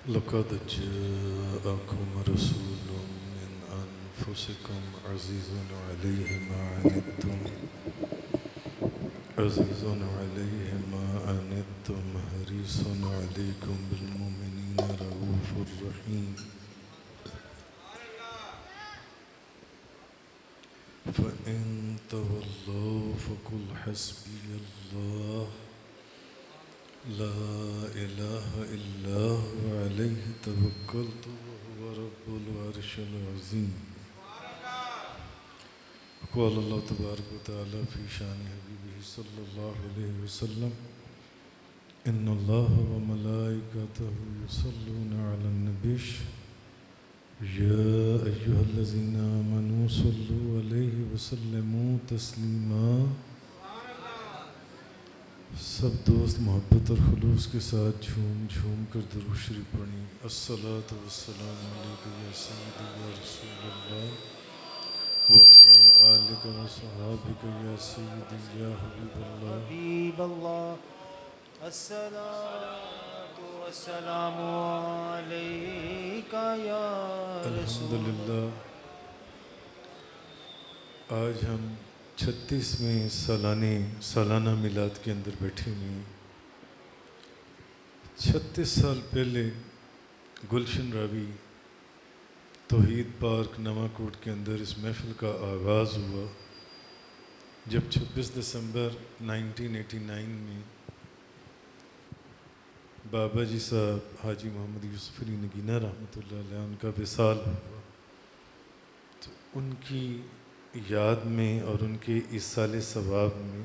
لقد جاءكم رسول من أنفسكم عزيز عليه ما عنتم حريص عليكم بالمؤمنين رؤوف رحيم فإن تولوا فقل حسبي الله لا إله إلا هو عليه توكلت وهو رب العرش العظيم. قال الله تبارك وتعالى في شان حبيبه صلى الله عليه وسلم إن الله وملائكته يصلون على النبي يا أيها الذين آمنوا صلوا عليه وسلموا تسلیما. سب دوست محبت اور خلوص کے ساتھ جھوم جھوم کر درود شریف پڑھیں. الصلاۃ والسلام علیک یا سیدی یا رسول اللہ وعلی آلک و صحابک یا سیدی یا حبیب اللہ. حبیب اللہ الصلاۃ والسلام علیک یا رسول الحمدللہ آج ہم 36ویں سالانہ میلاد کے اندر بیٹھے ہوئے ہیں. 36 سال پہلے گلشن راوی توحید پارک نواں کوٹ کے اندر اس محفل کا آغاز ہوا جب 26 دسمبر 1989 میں بابا جی صاحب حاجی محمد یوسف علی نگینہ رحمۃ اللہ علیہ ان کا وصال ہوا. تو ان کی یاد میں اور ان کے ایصال ثواب میں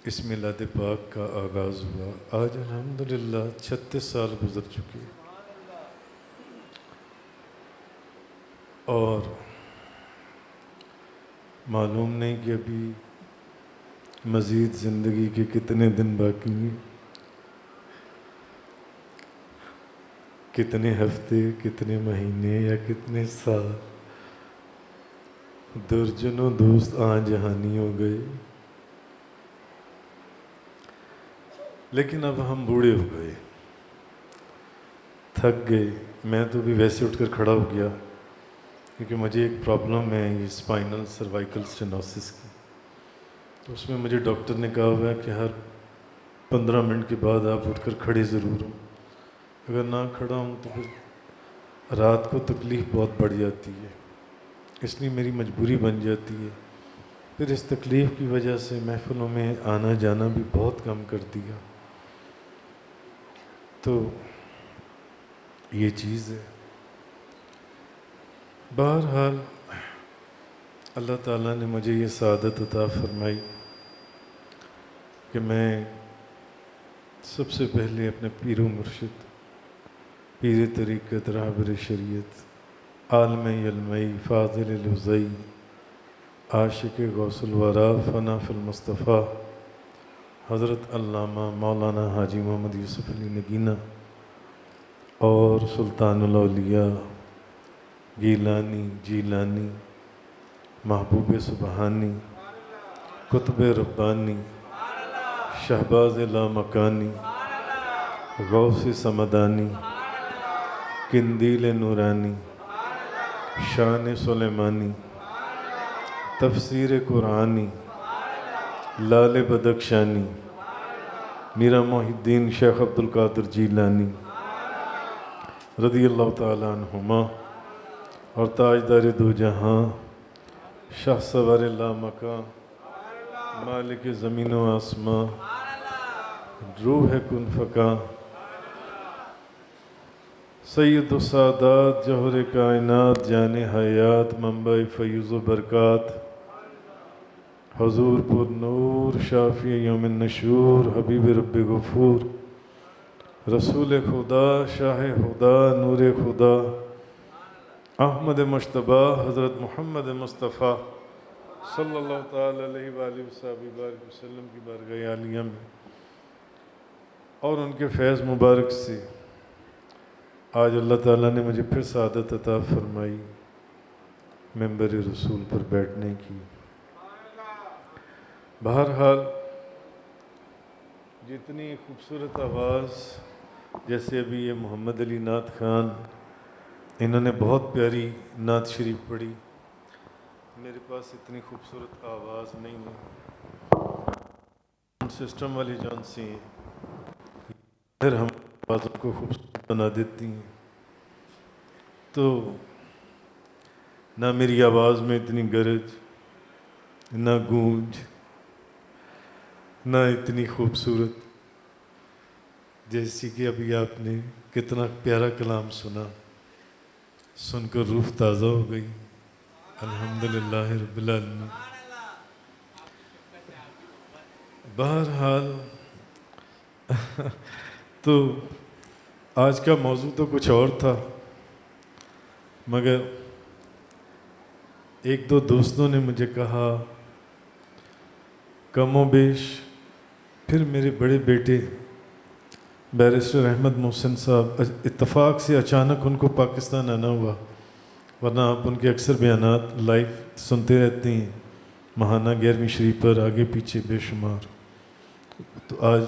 اس میلاد پاک کا آغاز ہوا. آج الحمدللہ 36 سال گزر چکے اور معلوم نہیں کہ ابھی مزید زندگی کے کتنے دن باقی ہیں، کتنے ہفتے، کتنے مہینے یا کتنے سال. درجنوں دوست آن جہانی ہو گئے لیکن اب ہم بوڑھے ہو گئے، تھک گئے. میں تو بھی ویسے اٹھ کر کھڑا ہو گیا کیونکہ مجھے ایک پرابلم ہے یہ اسپائنل سروائیکل اسٹینوسس کی. تو اس میں مجھے ڈاکٹر نے کہا ہوا ہے کہ ہر 15 منٹ کے بعد آپ اٹھ کر کھڑے ضرور ہوں. اگر نہ کھڑا ہوں تو پھر رات کو تکلیف بہت بڑھ جاتی ہے، اس لیے میری مجبوری بن جاتی ہے. پھر اس تکلیف کی وجہ سے محفلوں میں آنا جانا بھی بہت کم کر دیا. تو یہ چیز ہے. بہرحال اللہ تعالیٰ نے مجھے یہ سعادت عطا فرمائی کہ میں سب سے پہلے اپنے پیر و مرشد، پیر طریقت، رہبر شریعت، عالم علمئی، فاضل الوزئی، عاشق غوث الورا، فنا فی المصطفیٰ حضرت علامہ مولانا حاجی محمد یوسف علی نگینہ اور سلطان الاولیاء گیلانی، جیلانی، محبوب سبحانی، قطب ربانی، شہباز لامکانی، غوث سمدانی، قندیل نورانی، شان سلیمانی، تفسیر قرآنی، لال بدخشانی، میرا محی الدین شیخ عبدالقادر جیلانی رضی اللہ تعالیٰ عنہما، اور تاجدار دو جہاں شاہ سوار لامکاں، مالک زمین و آسماں، روح کن فکاں، سید السادات، جوہر کائنات، جان حیات، منبع فیوز و برکات، حضور پر نور، شافی یوم النشور، حبیب رب غفور، رسول خدا، شاہ خدا، نور خدا، احمد مجتبی، حضرت محمد مصطفیٰ صلی اللہ تعالیٰ علیہ وآلہ وسلم کی بارگاہ عالیہ میں اور ان کے فیض مبارک سے آج اللہ تعالیٰ نے مجھے پھر سعادت عطا فرمائی منبر رسول پر بیٹھنے کی. بہرحال جتنی خوبصورت آواز جیسے ابھی یہ محمد علی نعت خان، انہوں نے بہت پیاری نعت شریف پڑھی. میرے پاس اتنی خوبصورت آواز نہیں ہے، سسٹم والی جان سی ہیں، پھر ہم آوازوں کو خوبصورت بنا دیتی ہیں. تو نہ میری آواز میں اتنی گرج، نہ گونج، نہ اتنی خوبصورت، جیسی کہ ابھی آپ نے کتنا پیارا کلام سنا، سن کر روح تازہ ہو گئی. الحمدللہ رب العالمین. بہرحال تو آج کا موضوع تو کچھ اور تھا، مگر ایک دو دوستوں نے مجھے کہا کم و بیش، پھر میرے بڑے بیٹے بیرسٹر احمد محسن صاحب اتفاق سے اچانک ان کو پاکستان آنا ہوا، ورنہ آپ ان کے اکثر بیانات لائیو سنتے رہتے ہیں، ماہانہ 11ویں شریف پر آگے پیچھے بے شمار. تو آج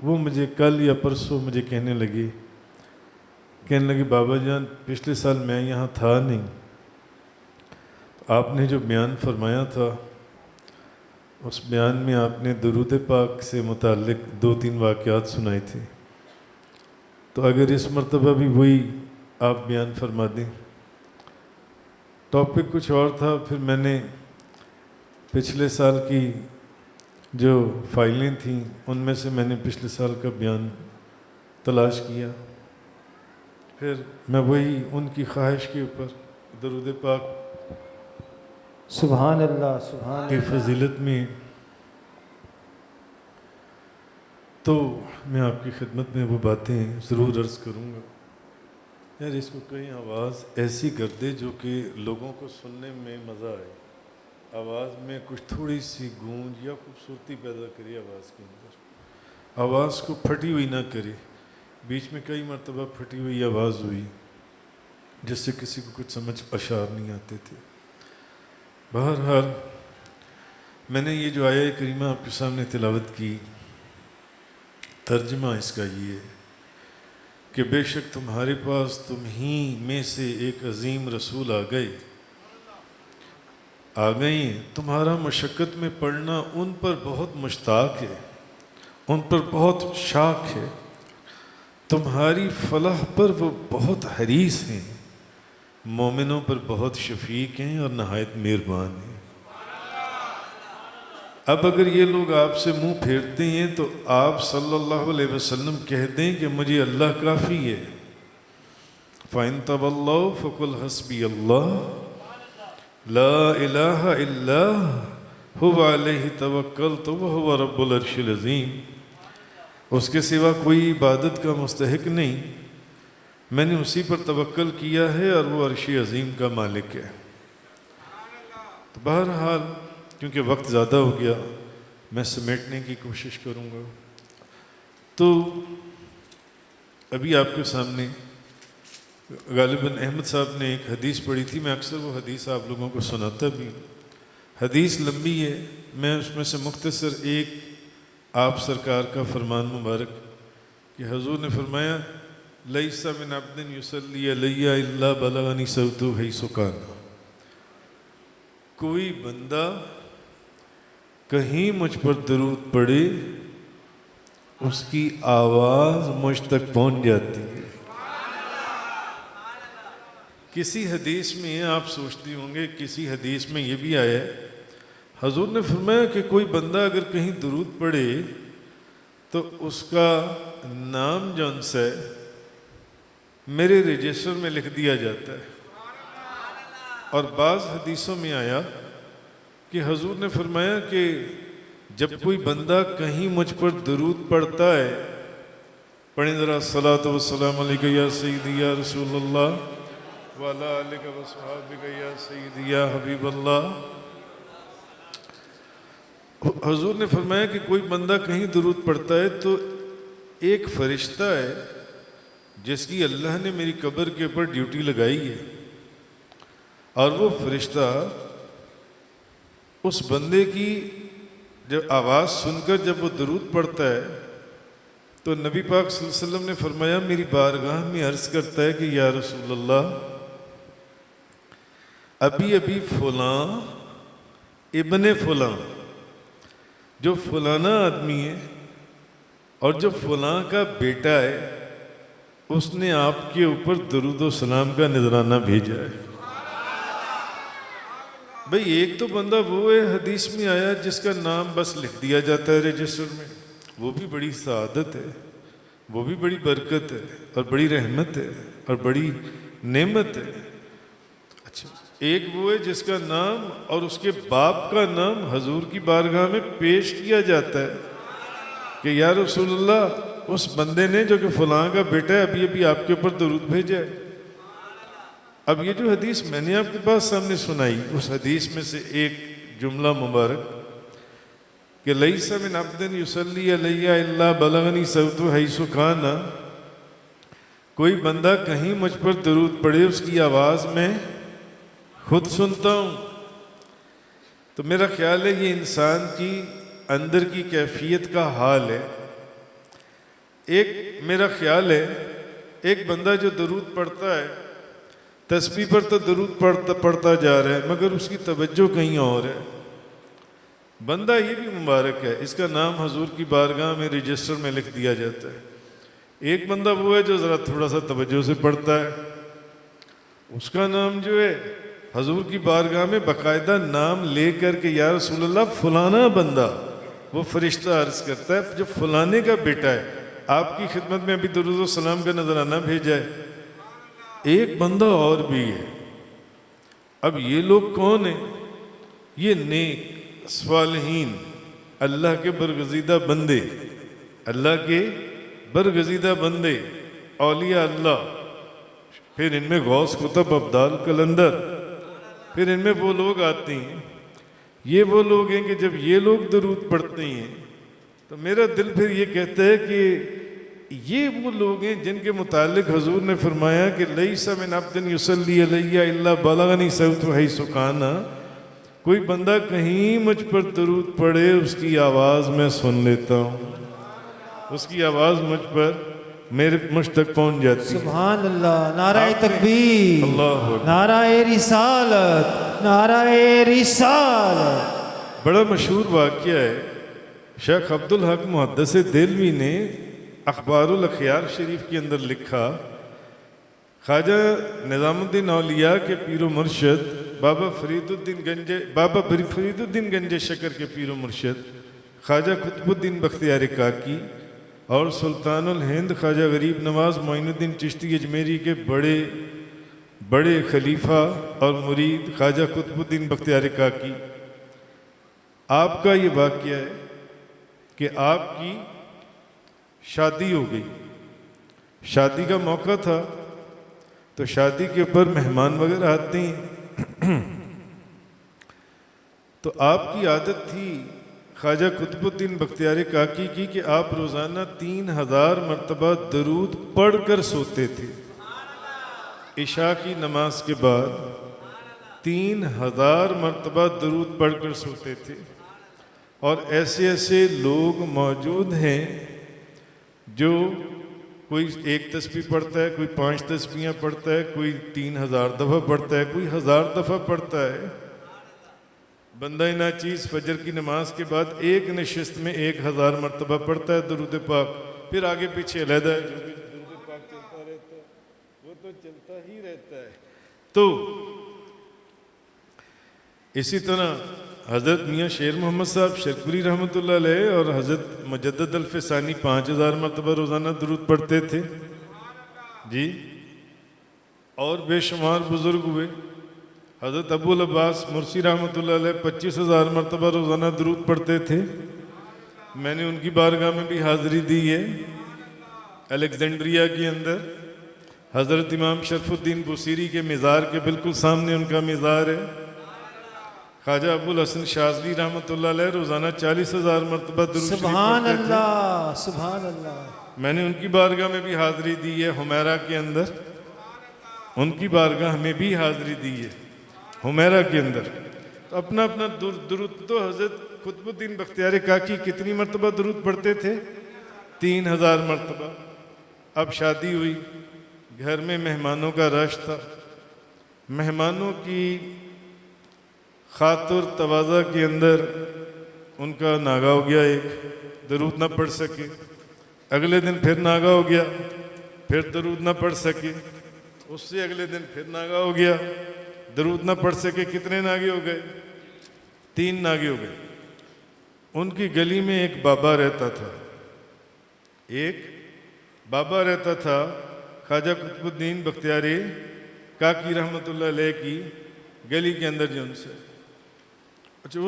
وہ مجھے کل یا پرسوں مجھے کہنے لگے بابا جان پچھلے سال میں یہاں تھا نہیں، آپ نے جو بیان فرمایا تھا اس بیان میں آپ نے درود پاک سے متعلق 2-3 واقعات سنائے تھے، تو اگر اس مرتبہ بھی وہی آپ بیان فرما دیں. ٹاپک کچھ اور تھا، پھر میں نے پچھلے سال کی جو فائلیں تھیں ان میں سے میں نے پچھلے سال کا بیان تلاش کیا، پھر میں وہی ان کی خواہش کے اوپر درود پاک سبحان اللہ سبحان کی اللہ. فضیلت میں، تو میں آپ کی خدمت میں وہ باتیں ضرور عرض کروں گا. یار اس کو کہیں آواز ایسی کر دے جو کہ لوگوں کو سننے میں مزہ آئے، آواز میں کچھ تھوڑی سی گونج یا خوبصورتی پیدا کرے آواز کے اندر، آواز کو پھٹی ہوئی نہ کرے. بیچ میں کئی مرتبہ پھٹی ہوئی آواز ہوئی جس سے کسی کو کچھ سمجھ اشعار نہیں آتے تھے. بہرحال میں نے یہ جو آیہ کریمہ آپ کے سامنے تلاوت کی، ترجمہ اس کا یہ ہے کہ بے شک تمہارے پاس تم ہی میں سے ایک عظیم رسول آ گئے ہیں، تمہارا مشقت میں پڑنا ان پر بہت مشتاق ہے، ان پر بہت شاق ہے، تمہاری فلاح پر وہ بہت حریص ہیں، مومنوں پر بہت شفیق ہیں اور نہایت مہربان ہیں. اب اگر یہ لوگ آپ سے منہ پھیرتے ہیں تو آپ صلی اللہ علیہ وسلم کہہ دیں کہ مجھے اللہ کافی ہے. فَإِن تَوَلَّوْا فَقُلْ حَسْبِيَ اللَّهُ لَا إِلَٰهَ إِلَّا هُوَ عَلَيْهِ تَوَكَّلْتُ وَهُوَ رَبُّ الْعَرْشِ الْعَظِيمِ. اس کے سوا کوئی عبادت کا مستحق نہیں، میں نے اسی پر توکل کیا ہے اور وہ عرش عظیم کا مالک ہے. تو بہرحال کیونکہ وقت زیادہ ہو گیا میں سمیٹنے کی کوشش کروں گا. تو ابھی آپ کے سامنے غالباً احمد صاحب نے ایک حدیث پڑھی تھی، میں اکثر وہ حدیث آپ لوگوں کو سناتا بھی ہوں. حدیث لمبی ہے، میں اس میں سے مختصر ایک آپ سرکار کا فرمان مبارک کہ حضور نے فرمایا لیس من عبد یصلی علی الا بلغنی صوتہ حیث کان. کوئی بندہ کہیں مجھ پر درود پڑے اس کی آواز مجھ تک پہنچ جاتی ہے. کسی حدیث میں آپ سوچتی ہوں گے، کسی حدیث میں یہ بھی آیا ہے، حضور نے فرمایا کہ کوئی بندہ اگر کہیں درود پڑھے تو اس کا نام جون سے میرے رجسٹر میں لکھ دیا جاتا ہے. اور بعض حدیثوں میں آیا کہ حضور نے فرمایا کہ جب کوئی بندہ کہیں مجھ پر درود پڑھتا ہے، پڑھیں ذرا الصلاۃ والسلام علیک یا سیدی یا رسول اللہ وعلی آلک وصحابک یا سیدی یا حبیب اللہ. حضور نے فرمایا کہ کوئی بندہ کہیں درود پڑھتا ہے تو ایک فرشتہ ہے جس کی اللہ نے میری قبر کے اوپر ڈیوٹی لگائی ہے، اور وہ فرشتہ اس بندے کی جب آواز سن کر جب وہ درود پڑھتا ہے تو نبی پاک صلی اللہ علیہ وسلم نے فرمایا میری بارگاہ میں عرض کرتا ہے کہ یا رسول اللہ ابھی ابھی فلاں ابن فلاں جو فلانا آدمی ہے اور جو فلاں کا بیٹا ہے اس نے آپ کے اوپر درود و سلام کا نذرانہ بھیجا ہے۔ بھئی ایک تو بندہ وہ ہے حدیث میں آیا جس کا نام بس لکھ دیا جاتا ہے رجسٹر میں، وہ بھی بڑی سعادت ہے، وہ بھی بڑی برکت ہے اور بڑی رحمت ہے اور بڑی نعمت ہے۔ اچھا ایک وہ ہے جس کا نام اور اس کے باپ کا نام حضور کی بارگاہ میں پیش کیا جاتا ہے کہ یا رسول اللہ اس بندے نے جو کہ فلاں کا بیٹا ہے ابھی ابھی آپ کے اوپر درود بھیجا ہے۔ اب یہ جو حدیث میں نے آپ کے پاس سامنے سنائی اس حدیث میں سے ایک جملہ مبارک کہ لیس من عبد یصلی علی الا بلغنی صوتہ حیث کان، کوئی بندہ کہیں مجھ پر درود پڑھے اس کی آواز میں خود سنتا ہوں۔ تو میرا خیال ہے یہ انسان کی اندر کی کیفیت کا حال ہے۔ ایک میرا خیال ہے ایک بندہ جو درود پڑھتا ہے تسبیح پر تو درود پڑھتا جا رہا ہے مگر اس کی توجہ کہیں اور ہے۔ بندہ یہ بھی مبارک ہے، اس کا نام حضور کی بارگاہ میں رجسٹر میں لکھ دیا جاتا ہے۔ ایک بندہ وہ ہے جو ذرا تھوڑا سا توجہ سے پڑھتا ہے، اس کا نام جو ہے حضور کی بارگاہ میں باقاعدہ نام لے کر کے یا رسول اللہ فلانا بندہ، وہ فرشتہ عرض کرتا ہے جو فلانے کا بیٹا ہے آپ کی خدمت میں ابھی درود و سلام کا نذرانہ بھیجا ہے۔ ایک بندہ اور بھی ہے۔ اب یہ لوگ کون ہیں؟ یہ نیک صالحین اللہ کے برگزیدہ بندے، اللہ کے برگزیدہ بندے، اولیاء اللہ، پھر ان میں غوث قطب ابدال قلندر، پھر ان میں وہ لوگ آتے ہیں۔ یہ وہ لوگ ہیں کہ جب یہ لوگ درود پڑھتے ہیں تو میرا دل پھر یہ کہتا ہے کہ یہ وہ لوگ ہیں جن کے متعلق حضور نے فرمایا کہ لیس من عبد یصلی علی الا بلغنی صوتہ حیث کان، کوئی بندہ کہیں مجھ پر درود پڑھے اس کی آواز میں سن لیتا ہوں، اس کی آواز مجھ تک پہنچ جاتی ہے۔ سبحان اللہ، نعرہ تکبیر، اللہ اکبر، نعرہ رسالت، نعرہ رسالت۔ بڑا مشہور واقعہ ہے، شیخ عبدالحق محدث دہلوی نے اخبار الاخیار شریف کے اندر لکھا، خواجہ نظام الدین اولیاء کے پیر و مرشد بابا فرید الدین گنج شکر کے پیر و مرشد خواجہ قطب الدین بختیار کاکی اور سلطان الہند خواجہ غریب نواز معین الدین چشتی اجمیری کے بڑے خلیفہ اور مرید خواجہ قطب الدین بختیار کاکی، آپ کا یہ واقعہ ہے کہ آپ کی شادی ہو گئی، شادی کا موقع تھا تو شادی کے اوپر مہمان وغیرہ آتے ہیں، تو آپ کی عادت تھی خواجہ قطب الدین بختیار کاکی کی کہ آپ روزانہ 3000 مرتبہ درود پڑھ کر سوتے تھے۔ عشاء کی نماز کے بعد 3000 مرتبہ درود پڑھ کر سوتے تھے، اور ایسے لوگ موجود ہیں جو کوئی 1 تسبیح پڑھتا ہے، کوئی 5 تسبیحاں پڑھتا ہے، کوئی 3000 دفعہ پڑھتا ہے، کوئی 1000 دفعہ پڑھتا ہے۔ بندہ ناچیز فجر کی نماز کے بعد ایک نشست میں 1000 مرتبہ پڑھتا ہے درود پاک، پھر آگے پیچھے علیحدہ ہے جو کہ درود پاک چلتا رہتا ہے، وہ تو چلتا ہی رہتا ہے۔ تو اسی طرح حضرت میاں شیر محمد صاحب شرکپوری رحمۃ اللہ علیہ اور حضرت مجدد الفسانی 5000 مرتبہ روزانہ درود پڑھتے تھے جی، اور بے شمار بزرگ ہوئے۔ حضرت ابو العباس مرسی رحمۃ اللہ علیہ 25000 مرتبہ روزانہ درود پڑھتے تھے۔ میں نے ان کی بارگاہ میں بھی حاضری دی ہے، الیگزینڈریا کے اندر حضرت امام شرف الدین بصیری کے مزار کے بالکل سامنے ان کا مزار ہے۔ خواجہ ابو الحسن شاذلی رحمۃ اللہ علیہ روزانہ 40000 مرتبہ درود شریف سبحان پڑھتے تھے۔ اللہ، سبحان اللہ۔ میں نے ان کی بارگاہ میں بھی حاضری دی ہے، حمیرہ کے اندر ان کی بارگاہ میں بھی حاضری دی ہے، حمیرہ کے اندر۔ تو اپنا درود، تو حضرت قطب الدین بختیار کاکی کتنی مرتبہ درود پڑھتے تھے؟ 3000 مرتبہ. اب شادی ہوئی، گھر میں مہمانوں کا رش تھا. مہمانوں کی خاطر تواضع کے اندر ان کا ناغہ ہو گیا، ایک درود نہ پڑھ سکے. اگلے دن پھر ناغہ ہو گیا، پھر درود نہ پڑھ سکے. اس سے اگلے دن پھر ناغہ ہو گیا، درود نہ پڑھ سکے. کتنے ناغے ہو گئے؟ 3 ناغے ہو گئے. ان کی گلی میں ایک بابا رہتا تھا. ایک بابا رہتا تھا خواجہ قطب الدین بختیاری کاکی رحمۃ اللہ علیہ کی گلی کے اندر جو ان سے. اچھا،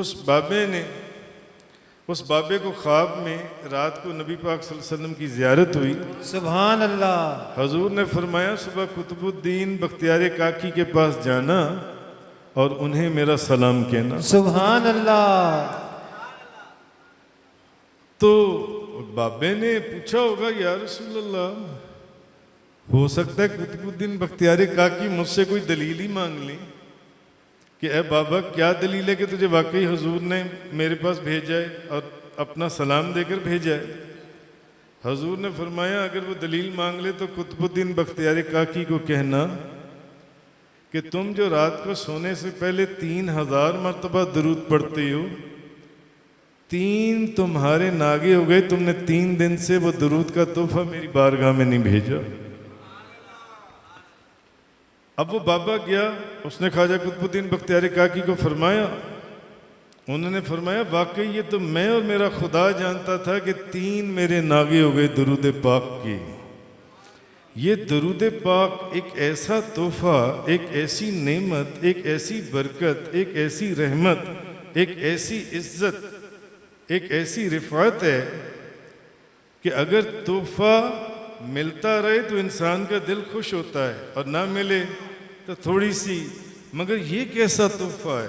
اس بابے کو خواب میں رات کو نبی پاک صلی اللہ علیہ وسلم کی زیارت ہوئی. سبحان اللہ. حضور نے فرمایا صبح قطب الدین بختیاری کاکی کے پاس جانا اور انہیں میرا سلام کہنا. سبحان اللہ. تو بابے نے پوچھا ہوگا یا رسول اللہ، ہو سکتا ہے قطب الدین بختیاری کاکی مجھ سے کوئی دلیل ہی مانگ لیں کہ اے بابا کیا دلیل ہے کہ تجھے واقعی حضور نے میرے پاس بھیجا ہے اور اپنا سلام دے کر بھیجا ہے. حضور نے فرمایا اگر وہ دلیل مانگ لے تو قطب الدین بختیاری کاکی کو کہنا کہ تم جو رات کو سونے سے پہلے 3000 مرتبہ درود پڑھتے ہو، 3 تمہارے ناگے ہو گئے. تم نے 3 دن سے وہ درود کا تحفہ میری بارگاہ میں نہیں بھیجا. اب وہ بابا گیا، اس نے خواجہ قطب الدین بختیاری کاکی کو فرمایا. انہوں نے فرمایا واقعی یہ تو میں اور میرا خدا جانتا تھا کہ 3 میرے ناگے ہو گئے درود پاک کی. یہ درود پاک ایک ایسا تحفہ، ایک ایسی نعمت، ایک ایسی برکت، ایک ایسی رحمت، ایک ایسی عزت، ایک ایسی رفعت ہے کہ اگر تحفہ ملتا رہے تو انسان کا دل خوش ہوتا ہے، اور نہ ملے تو تھوڑی سی. مگر یہ کیسا تحفہ ہے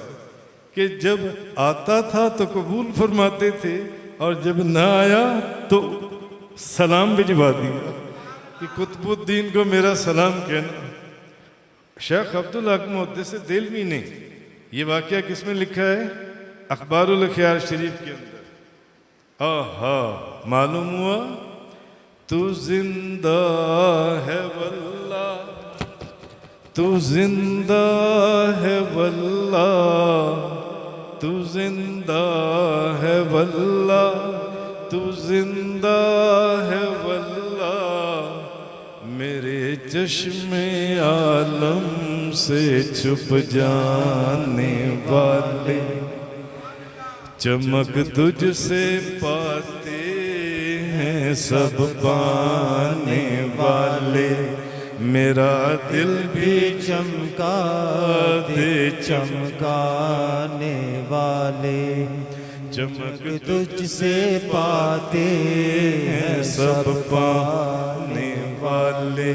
کہ جب آتا تھا تو قبول فرماتے تھے اور جب نہ آیا تو سلام بھجوا دیا کہ قطب الدین کو میرا سلام کہنا. شیخ عبدالحق محدث دہلوی نے یہ واقعہ کس میں لکھا ہے؟ اخبار الاخیار شریف کے اندر. آہا، معلوم ہوا تو زندہ ہے واللہ، تو زندہ ہے واللہ، تو زندہ ہے واللہ، تو زندہ ہے واللہ. میرے چشم عالم سے چھپ جانے والے، چمک تجھ سے پاتے ہیں سب پانے والے. میرا دل بھی چمکا دے چمکانے والے، چمک تجھ سے پاتے ہیں سب پانے والے.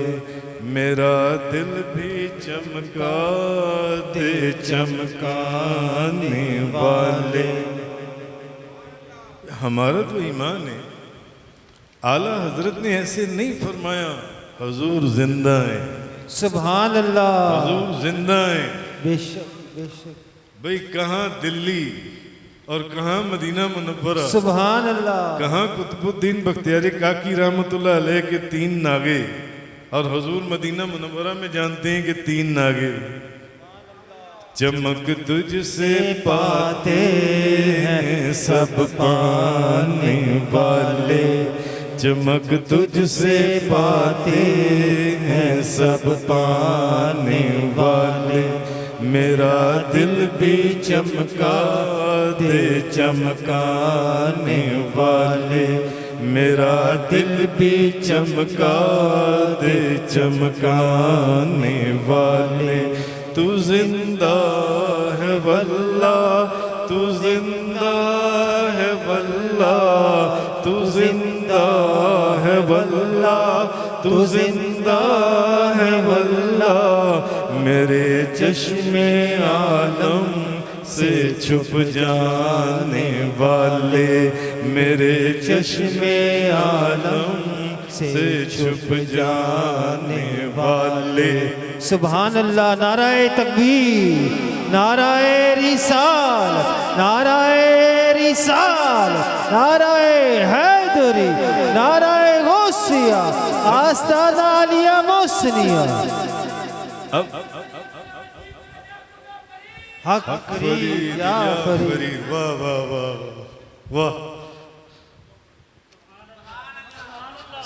میرا دل بھی چمکا دے چمکانے والے. ہمارا تو ایمان ہے. اعلیٰ حضرت نے ایسے نہیں فرمایا حضور زندہ ہیں، سبحان اللہ. حضور زندہ ہیں. بے شک بے شک. بھئی کہاں دلی اور کہاں مدینہ منورہ، سبحان اللہ. کہاں قطب الدین بختیاری کاکی رحمۃ اللہ علیہ کے 3 ناگے، اور حضور مدینہ منورہ میں جانتے ہیں کہ 3 ناگے. چمک تجھ سے پاتے ہیں سب پانے والے، چمک تجھ سے پاتے ہیں سب پانے والے. میرا دل بھی چمکا دے چمکانے والے، میرا دل بھی چمکا دے چمکانے والے. تو زندہ ہے واللہ، تو زندہ ہے واللہ، تو زندہ ہے واللہ، تو زندہ ہے واللہ. میرے چشم عالم سے چھپ جانے والے، میرے چشم عالم سے چھپ جانے والے. سبحان اللہ. نعرہ تکبیر، نعرہ رسالت، نعرہ رسالت، نعرہ حیدر. حیدری نعرہ غوثیہ آستانہ علیہ محسنیہ حق فرید یا فرید واہ واہ واہ واہ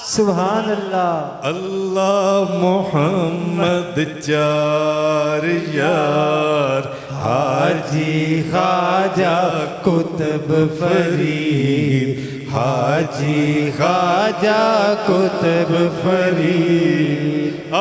سبحان اللہ اللہ محمد چار یار حاجی خواجہ قطب فرید حاجی خواجہ قطب فرید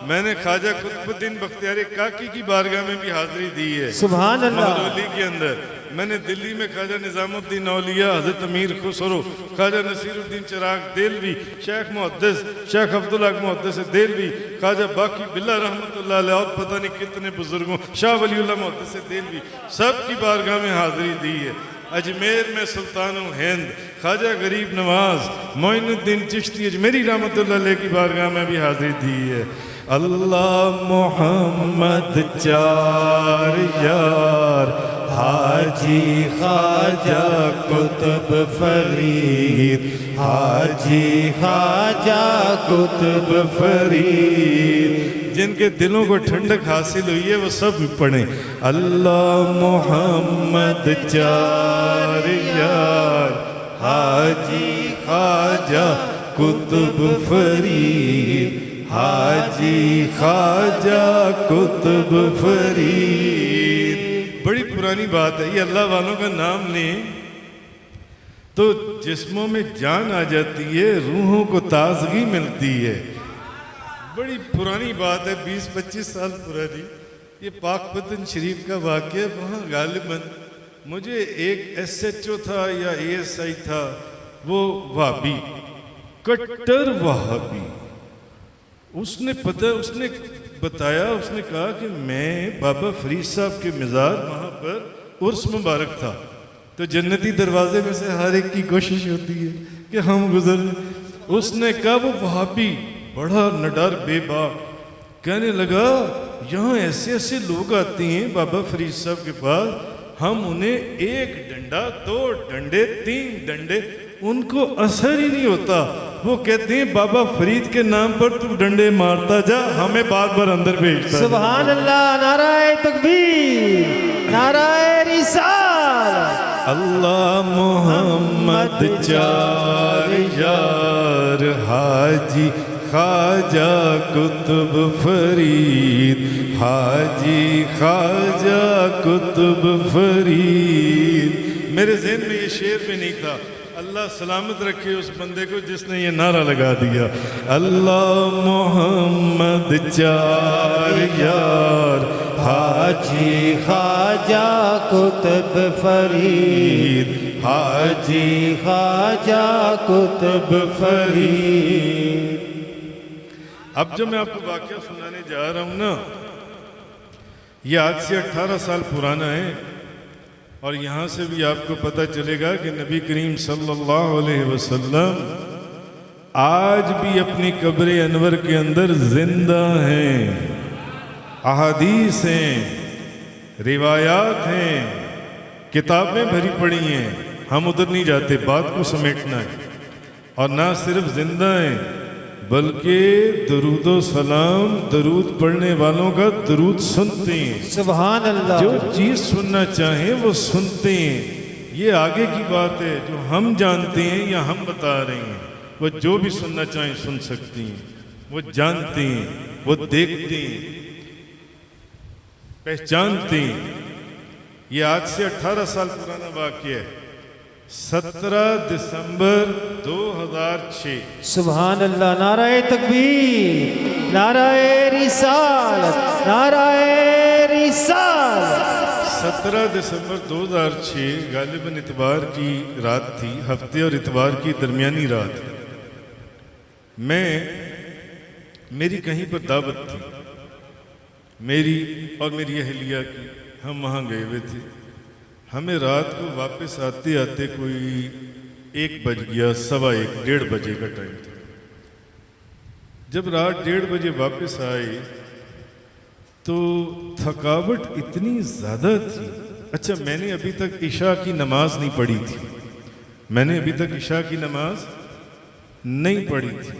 میں نے خواجہ قطب الدین بختیار کاکی کی بارگاہ میں بھی حاضری دی ہے سبحان اللہ مہرولی کے اندر میں نے دلی میں خواجہ نظام الدین اولیاء حضرت امیر خسرو خواجہ نصیر الدین چراغ دہلوی شیخ محدث شیخ عبدالحق محدث دہلوی خواجہ باقی باللہ رحمت اللہ علیہ اور پتہ نہیں کتنے بزرگوں شاہ ولی اللہ محدث دہلوی سب کی بارگاہ میں حاضری دی ہے اجمیر میں سلطان ہند خواجہ غریب نواز معین الدین چشتی اجمیری رحمت اللہ علیہ کی بارگاہ میں بھی حاضری دی ہے اللہ محمد چار یار حاجی خواجہ قطب فرید حاجی خواجہ قطب فرید جن کے دلوں کو ٹھنڈک حاصل ہوئی ہے وہ سب پڑھیں اللہ محمد چار یار حاجی خواجہ قطب فرید حاجی خواجہ قطب فرید بڑی پرانی بات ہے یہ اللہ والوں کا نام لیں تو جسموں میں جان آ جاتی ہے روحوں کو تازگی ملتی ہے بڑی پرانی بات ہے 20-25 سال پرانی یہ پاک پتن شریف کا واقعہ وہاں غالباً مجھے ایک ایس ایچ او تھا یا اے ایس آئی تھا وہ وہابی کٹر وہابی اس نے بتایا اس نے کہا کہ میں بابا فرید صاحب کے مزار وہاں پر عرس مبارک تھا تو جنتی دروازے میں سے ہر ایک کی کوشش ہوتی ہے کہ ہم گزر اس نے کہا وہ وہابی بڑا نڈر بے باک کہنے لگا یہاں ایسے ایسے لوگ آتے ہیں بابا فرید صاحب کے پاس ہم انہیں 1 ڈنڈا 2 ڈنڈے 3 ڈنڈے ان کو اثر ہی نہیں ہوتا وہ کہتے ہیں بابا فرید کے نام پر تو ڈنڈے مارتا جا ہمیں بار بار اندر بھیجتا سبحان اللہ نعرہ تکبیر نعرہ رسالت اللہ محمد چار یار حاجی خواجہ قطب فرید حاجی خواجہ قطب فرید میرے ذہن میں یہ شعر بھی نہیں تھا اللہ سلامت رکھے اس بندے کو جس نے یہ نعرہ لگا دیا اللہ محمد چار یار حاجی خواجہ قطب فرید حاجی خواجہ قطب فرید اب جو میں آپ کو واقعہ سنانے جا رہا ہوں نا یہ آج سے 18 سال پرانا ہے اور یہاں سے بھی آپ کو پتہ چلے گا کہ نبی کریم صلی اللہ علیہ وسلم آج بھی اپنی قبر انور کے اندر زندہ ہیں احادیث ہیں روایات ہیں کتابیں بھری پڑی ہیں ہم ادھر نہیں جاتے بات کو سمیٹنا ہے اور نہ صرف زندہ ہیں بلکہ درود و سلام درود پڑھنے والوں کا درود سنتے ہیں سبحان اللہ جو چیز سننا چاہیں وہ سنتے ہیں یہ آگے کی بات ہے جو ہم جانتے ہیں یا ہم بتا رہے ہیں وہ جو بھی سننا چاہیں سن سکتی ہیں وہ جانتے ہیں وہ دیکھتے ہیں پہچانتے ہیں یہ آج سے 18 سال پرانا واقعہ ہے 17 دسمبر 2006 سبحان اللہ نعرہ تکبیر نعرہ رسالت نعرہ رسالت 17 دسمبر 2006 غالباً اتوار کی رات تھی ہفتے اور اتوار کی درمیانی رات میری کہیں پر دعوت تھی میری اور میری اہلیہ کی ہم وہاں گئے ہوئے تھے ہمیں رات کو واپس آتے آتے کوئی 1 بج گیا 1:15 1:30 بجے کا ٹائم تھا جب رات 1:30 بجے واپس آئے تو تھکاوٹ اتنی زیادہ تھی اچھا میں نے ابھی تک عشاء کی نماز نہیں پڑھی تھی میں نے ابھی تک عشاء کی نماز نہیں پڑھی تھی.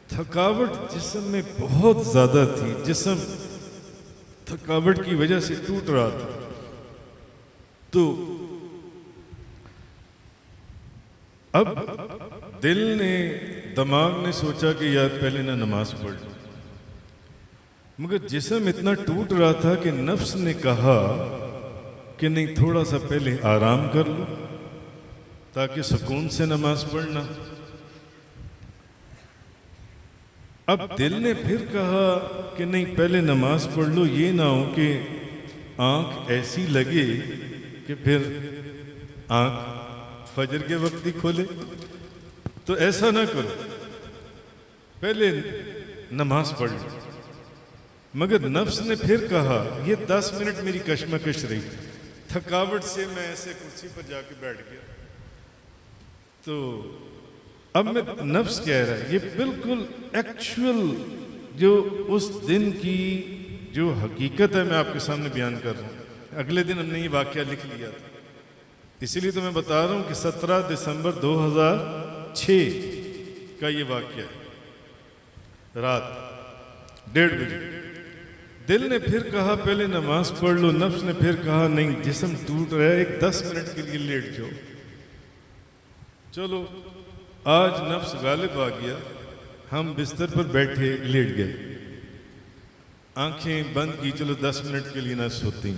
تھکاوٹ جسم میں بہت زیادہ تھی، جسم تھکاوٹ کی وجہ سے ٹوٹ رہا تھا. تو اب دل نے، دماغ نے سوچا کہ یار پہلے نہ نماز پڑھ لو، مگر جسم اتنا ٹوٹ رہا تھا کہ نفس نے کہا کہ نہیں، تھوڑا سا پہلے آرام کر لو تاکہ سکون سے نماز پڑھنا. اب دل نے پھر کہا کہ نہیں، پہلے نماز پڑھ لو، یہ نہ ہو کہ آنکھ ایسی لگے کہ پھر آنکھ فجر کے وقت ہی کھولے. تو ایسا نہ کرو، پہلے نماز پڑھ لو. مگر نفس نے پھر کہا، یہ 10 منٹ میری کشمکش رہی، تھکاوٹ سے میں ایسے کرسی پر جا کے بیٹھ گیا. تو اب میں نفس کہہ رہا ہے، یہ بالکل ایکچوئل جو اس دن کی جو حقیقت ہے میں آپ کے سامنے بیان کر رہا ہوں. اگلے دن ہم نے یہ واقعہ لکھ لیا تھا، اسی لیے تو میں بتا رہا ہوں کہ 17 دسمبر 2006 کا یہ واقعہ ہے، رات 1:30 بجے. دل نے پھر کہا پہلے نماز پڑھ لو، نفس نے پھر کہا نہیں، جسم ٹوٹ رہا ہے، ایک 10 منٹ کے لیے لیٹ جاؤ. چلو آج نفس غالب آ گیا، ہم بستر پر بیٹھے لیٹ گئے، آنکھیں بند کی، چلو 10 منٹ کے لیے نہ سوتی.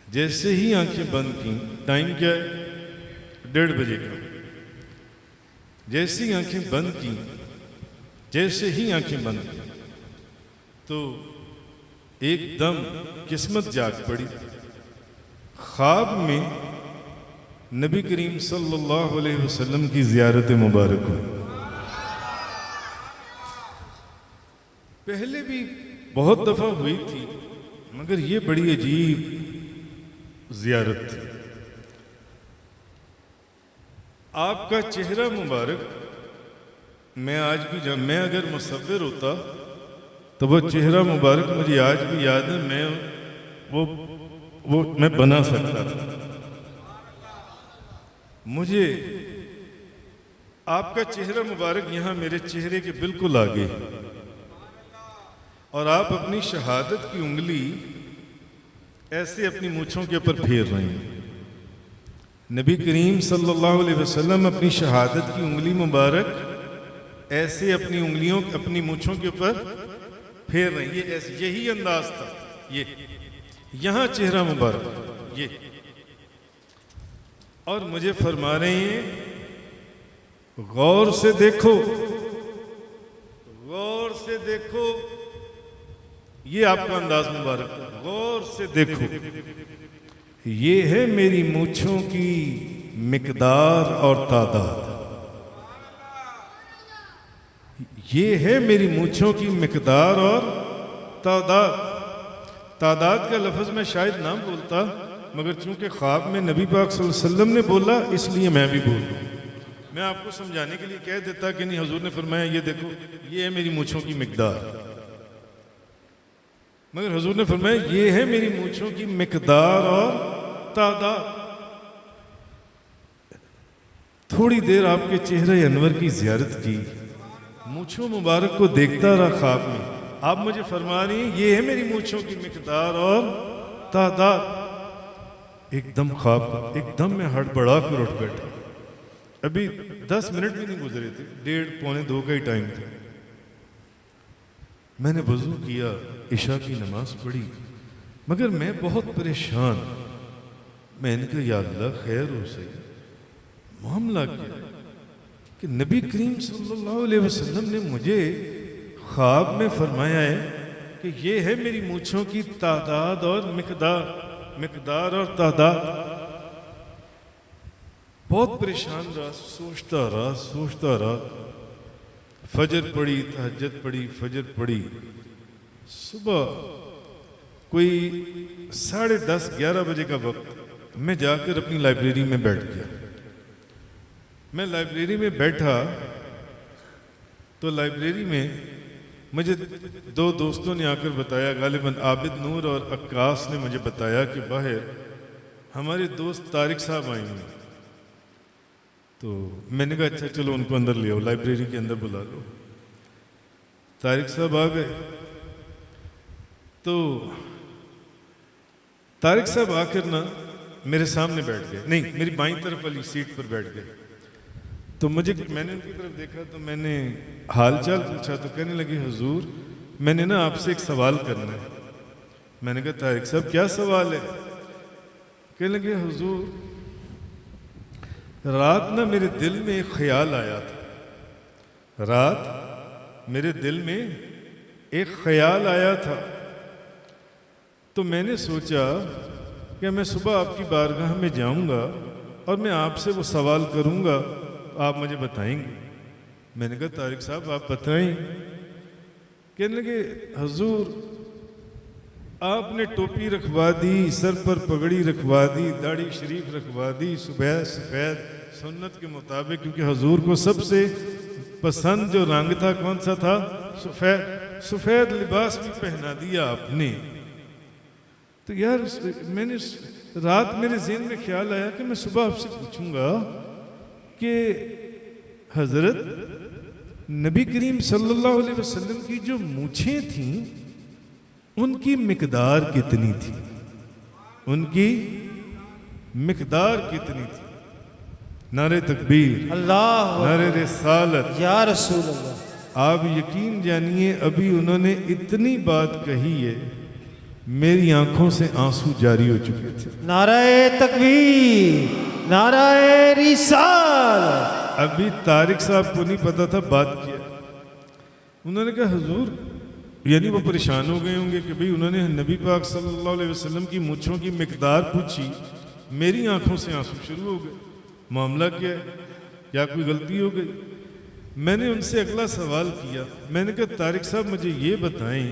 جیسے ہی آنکھیں بند کی، ٹائم کیا ہے؟ 1:30 بجے کا. جیسے ہی آنکھیں بند کی، جیسے ہی آنکھیں بند کی تو ایک دم قسمت جاگ پڑی. خواب میں نبی کریم صلی اللہ علیہ وسلم کی زیارت مبارک ہوئی. پہلے بھی بہت دفعہ ہوئی تھی، مگر یہ بڑی عجیب زیارت تھی. آپ کا چہرہ مبارک، میں آج بھی جب میں اگر مصور ہوتا تو وہ چہرہ مبارک مجھے آج بھی یاد ہے، میں وہ میں بنا سکتا تھا. مجھے آپ کا چہرہ مبارک یہاں میرے چہرے کے بالکل آگے، اور آپ اپنی شہادت کی انگلی ایسے اپنی مونچھوں کے اوپر پھیر رہے ہیں. نبی کریم صلی اللہ علیہ وسلم اپنی شہادت کی انگلی مبارک ایسے اپنی انگلیوں، اپنی مونچھوں کے اوپر پھیر رہے ہیں. یہ ایسے، یہی انداز تھا، یہ یہاں چہرہ مبارک یہ، اور مجھے فرما رہے ہیں غور سے دیکھو، غور سے دیکھو. یہ آپ کا انداز مبارک ہے، غور سے دیکھو. یہ ہے میری مونچھوں کی مقدار اور تعداد. یہ ہے میری مونچھوں کی مقدار اور تعداد. تعداد کا لفظ میں شاید نہ بولتا، مگر چونکہ خواب میں نبی پاک صلی اللہ علیہ وسلم نے بولا، اس لیے میں بھی بول رہا ہوں. میں آپ کو سمجھانے کے لیے کہہ دیتا کہ نہیں، حضور نے فرمایا یہ دیکھو، یہ ہے میری مونچھوں کی مقدار، مگر حضور نے فرمایا یہ ہے میری مونچھوں کی مقدار اور تعداد. تھوڑی دیر آپ کے چہرے انور کی زیارت کی، مونچھوں مبارک کو دیکھتا رہا خواب میں. آپ مجھے فرما رہی ہیں یہ ہے میری مونچھوں کی مقدار اور تعداد. ایک دم خواب، ایک دم میں ہڑبڑا کر اٹھ بیٹھا. ابھی 10 منٹ بھی نہیں گزرے تھے، 1:30 پونے 2 کا ہی ٹائم تھا. میں نے وضو کیا، عشاء کی نماز پڑھی، مگر میں بہت پریشان. میں نے کہا یا اللہ خیر ہو سکے. معاملہ کیا کہ نبی کریم صلی اللہ علیہ وسلم نے مجھے خواب میں فرمایا ہے کہ یہ ہے میری مونچھوں کی تعداد اور مقدار اور تعداد. بہت پریشان رہا، سوچتا رہا. فجر پڑھی، تہجد پڑھی، فجر پڑھی. صبح کوئی 10:30 11 بجے کا وقت، میں جا کر اپنی لائبریری میں بیٹھ گیا. میں لائبریری میں بیٹھا تو لائبریری میں مجھے 2 دوستوں نے آ کر بتایا، غالباً عابد نور اور عکاس نے مجھے بتایا کہ باہر ہمارے دوست طارق صاحب آئے ہیں. تو میں نے کہا اچھا چلو ان کو اندر لے آؤ، لائبریری کے اندر بلا لو۔ طارق صاحب آ گئے تو طارق صاحب آ کر نا میرے سامنے بیٹھ گئے، نہیں میری بائیں طرف والی سیٹ پر بیٹھ گئے۔ تو میں نے ان کی طرف دیکھا تو میں نے حال چال پوچھا تو کہنے لگے حضور میں نے نا آپ سے ایک سوال کرنا ہے۔ میں نے کہا طارق صاحب کیا سوال ہے؟ کہنے لگے حضور رات نا میرے دل میں ایک خیال آیا تھا، رات میرے دل میں ایک خیال آیا تھا، تو میں نے سوچا کہ میں صبح آپ کی بارگاہ میں جاؤں گا اور میں آپ سے وہ سوال کروں گا، آپ مجھے بتائیں گے۔ میں نے کہا طارق صاحب آپ بتائیں۔ کہنے لگے حضور آپ نے ٹوپی رکھوا دی، سر پر پگڑی رکھوا دی، داڑھی شریف رکھوا دی، صبح سفید سنت کے مطابق، کیونکہ حضور کو سب سے پسند جو رنگ تھا کون سا تھا؟ سفید، سفید لباس بھی پہنا دیا آپ نے۔ تو یار میں نے رات میرے ذہن میں خیال آیا کہ میں صبح آپ سے پوچھوں گا کہ حضرت نبی کریم صلی اللہ علیہ وسلم کی جو مونچھیں تھیں ان کی مقدار کتنی تھی، ان کی مقدار کتنی تھی؟ نعرہ تکبیر، اللہ نعرہ رسالت، یا رسول اللہ۔ آپ یقین جانیے ابھی انہوں نے اتنی بات کہی ہے میری آنکھوں سے آنسو جاری ہو چکے تھے۔ نعرہ تکبیر، نعرہ رسالت۔ ابھی طارق صاحب کو نہیں پتا تھا بات کیا۔ انہوں نے کہا حضور، یعنی وہ پریشان ہو گئے ہوں گے کہ بھئی انہوں نے نبی پاک صلی اللہ علیہ وسلم کی مونچھوں کی مقدار پوچھی، میری آنکھوں سے آنسو شروع ہو گئے، معاملہ کیا ہے؟ کیا کوئی غلطی ہو گئی؟ میں نے ان سے اگلا سوال کیا، میں نے کہا طارق صاحب مجھے یہ بتائیں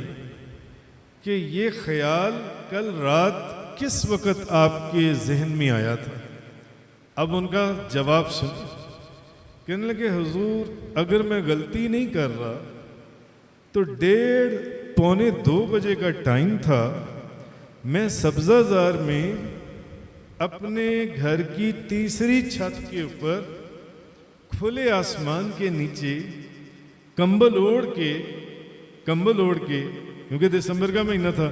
کہ یہ خیال کل رات کس وقت آپ کے ذہن میں آیا تھا؟ اب ان کا جواب سن۔ کہنے لگے حضور اگر میں غلطی نہیں کر رہا تو 1:30-2 بجے کا ٹائم تھا، میں سبزہ زار میں اپنے گھر کی تیسری چھت کے اوپر کھلے آسمان کے نیچے کمبل اوڑھ کے کیونکہ دسمبر کا مہینہ تھا،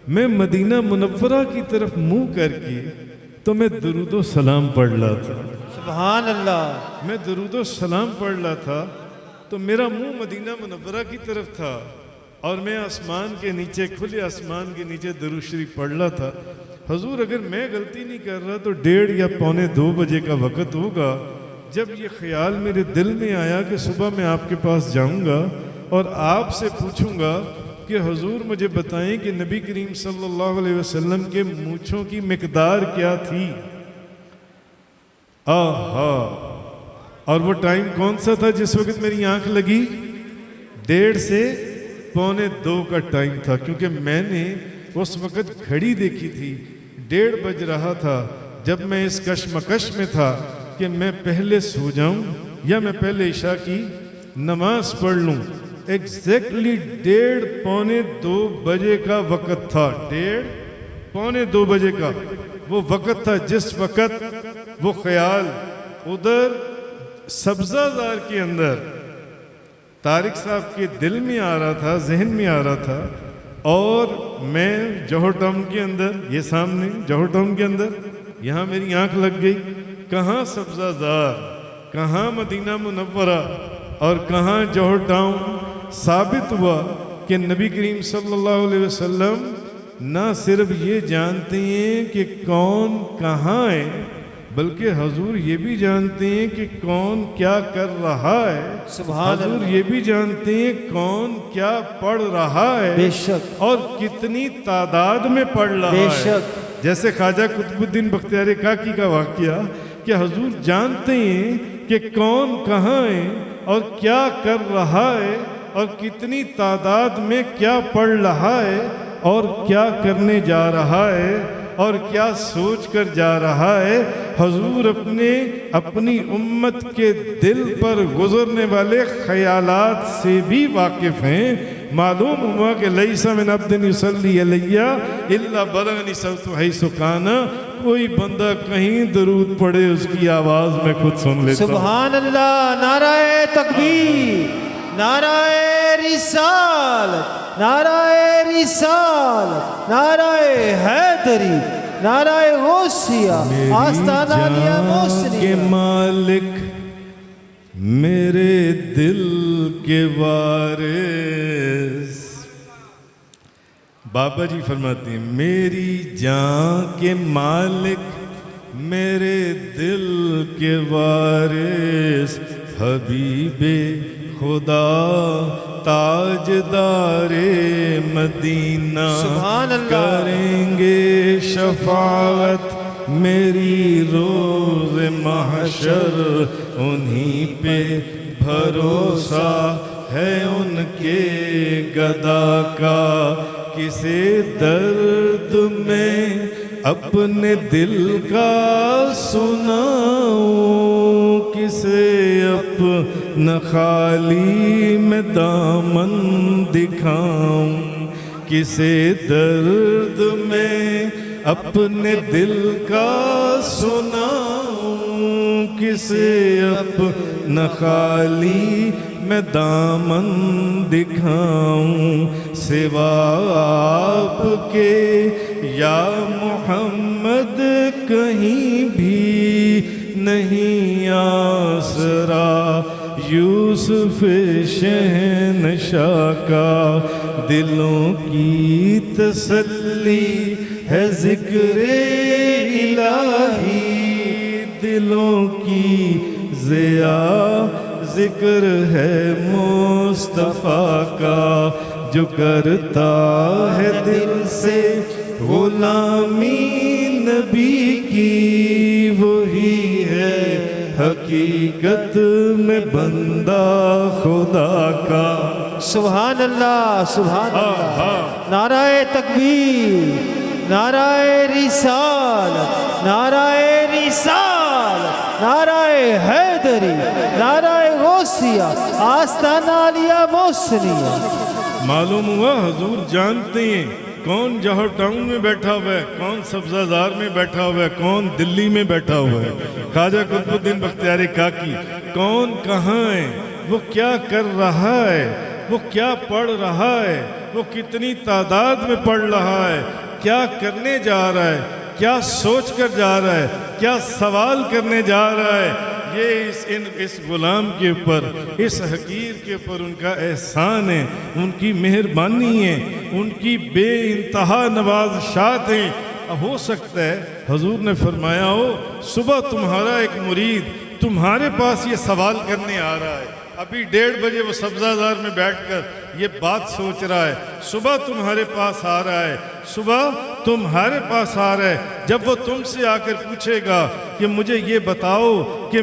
میں مدینہ منورہ کی طرف منہ کر کے تو میں درود و سلام پڑھ رہا تھا۔ سبحان اللہ۔ میں درود و سلام پڑھ رہا تھا تو میرا منہ مدینہ منورہ کی طرف تھا اور میں آسمان کے نیچے، کھلے آسمان کے نیچے درود شریف پڑھ رہا تھا۔ حضور اگر میں غلطی نہیں کر رہا تو 1:30 یا 1:45-2 بجے کا وقت ہوگا جب یہ خیال میرے دل میں آیا کہ صبح میں آپ کے پاس جاؤں گا اور آپ سے پوچھوں گا کہ حضور مجھے بتائیں کہ نبی کریم صلی اللہ علیہ وسلم کے مونچھوں کی مقدار کیا تھی۔ آہا، اور وہ ٹائم کون سا تھا جس وقت میری آنکھ لگی؟ 1:30 سے 1:45 کا ٹائم تھا، کیونکہ میں نے اس وقت گھڑی دیکھی تھی، 1:30 بج رہا تھا۔ جب میں اس کشمکش میں تھا کہ میں پہلے سو جاؤں یا میں پہلے عشاء کی نماز پڑھ لوں، ایگزیکٹلی 1:30-1:45 بجے کا وقت تھا، 1:30-1:45 بجے کا وہ وقت تھا جس وقت وہ خیال ادھر سبزہ زار کے اندر طارق صاحب کے دل میں آ رہا تھا، ذہن میں آ رہا تھا، اور میں جوہر ٹاؤن کے اندر، یہ سامنے جوہر ٹاؤن کے اندر، یہاں میری آنکھ لگ گئی، کہاں سبزہ زار، کہاں مدینہ منورہ اور کہاں جوہر ٹاؤن۔ ثابت ہوا کہ نبی کریم صلی اللہ علیہ وسلم نہ صرف یہ جانتے ہیں کہ کون کہاں ہے، بلکہ حضور یہ بھی جانتے ہیں کہ کون کیا کر رہا ہے۔ سبحان حضور اللہ۔ یہ بھی جانتے ہیں کون کیا پڑھ رہا ہے، بے شک، اور کتنی تعداد میں پڑھ رہا بے ہے۔ شک۔ جیسے خواجہ قطب الدین بختیار کاکی کا واقعہ کہ حضور جانتے ہیں کہ کون کہاں ہے اور کیا کر رہا ہے اور کتنی تعداد میں کیا پڑھ رہا ہے اور کیا کرنے جا رہا ہے اور کیا سوچ کر جا رہا ہے۔ حضور اپنی امت کے دل پر گزرنے والے خیالات سے بھی واقف ہیں۔ معلوم ہوا کہ لیس من عبد یصلی علیہ الا بلغنی صوت حیث کان، کوئی بندہ کہیں درود پڑھے اس کی آواز میں خود سن لیتا ہوں۔ سبحان اللہ، نعرہ تکبیر، نعرہ رسالت، نعرہ رسالت، نعرہ حیدری، نعرہ غوثیہ، آستانہ عالیہ محسنیہ کے مالک، میرے دل کے وارث۔ بابا جی فرماتے ہیں میری جان کے مالک، میرے دل کے وارث، حبیب خدا تاجدار مدینہ، سبحان اللہ، کریں گے شفاعت میری روز محشر، انہی پہ بھروسہ ہے ان کے گدا کا، کسے درد میں اپنے دل کا سناؤں، کسے اپنا خالی میں دامن دکھاؤں، کسے درد میں اپنے دل کا سناؤں، کسے اپنا خالی میں دامن دکھاؤں، سوا آپ کے یا محمد کہیں بھی نہیں آسرا، یوسف شہنشاہ کا دلوں کی تسلی ہے ذکر الہی، دلوں کی ضیا ذکر ہے مصطفیٰ کا، جو کرتا ہے دل سے غلامی نبی کی، وہی ہے حقیقت میں بندہ خدا کا۔ سبحان اللہ، سبحان اللہ، نعرہ تکبیر، نعرہ رسالت، نعرہ رسالت، نعرہ حیدری، نعرہ غوثیہ، آستانہ عالیہ محسنیہ۔ معلوم ہوا حضور جانتے ہیں کون جوہر ٹاؤن میں بیٹھا ہوا ہے، کون سبزہ زار میں بیٹھا ہوا ہے، کون دلی میں بیٹھا ہوا ہے، خواجہ قطب الدین بختیار کاکی کون کہاں ہے، وہ کیا کر رہا ہے، وہ کیا پڑھ رہا ہے، وہ کتنی تعداد میں پڑھ رہا ہے، کیا کرنے جا رہا ہے، کیا سوچ کر جا رہا ہے، کیا سوال کرنے جا رہا ہے، یہ اس غلام کے اوپر، اس حقیر کے اوپر ان کا احسان ہے، ان کی مہربانی ہے، ان کی بے انتہا نوازشات ہیں۔ ہو سکتا ہے حضور نے فرمایا ہو صبح تمہارا ایک مرید تمہارے پاس یہ سوال کرنے آ رہا ہے، ابھی 1:30 بجے وہ سبزہ زار میں بیٹھ کر یہ بات سوچ رہا ہے، صبح تمہارے پاس آ رہا ہے، صبح تمہارے پاس آ رہا ہے، جب وہ تم سے آ کر پوچھے گا کہ مجھے یہ بتاؤ کہ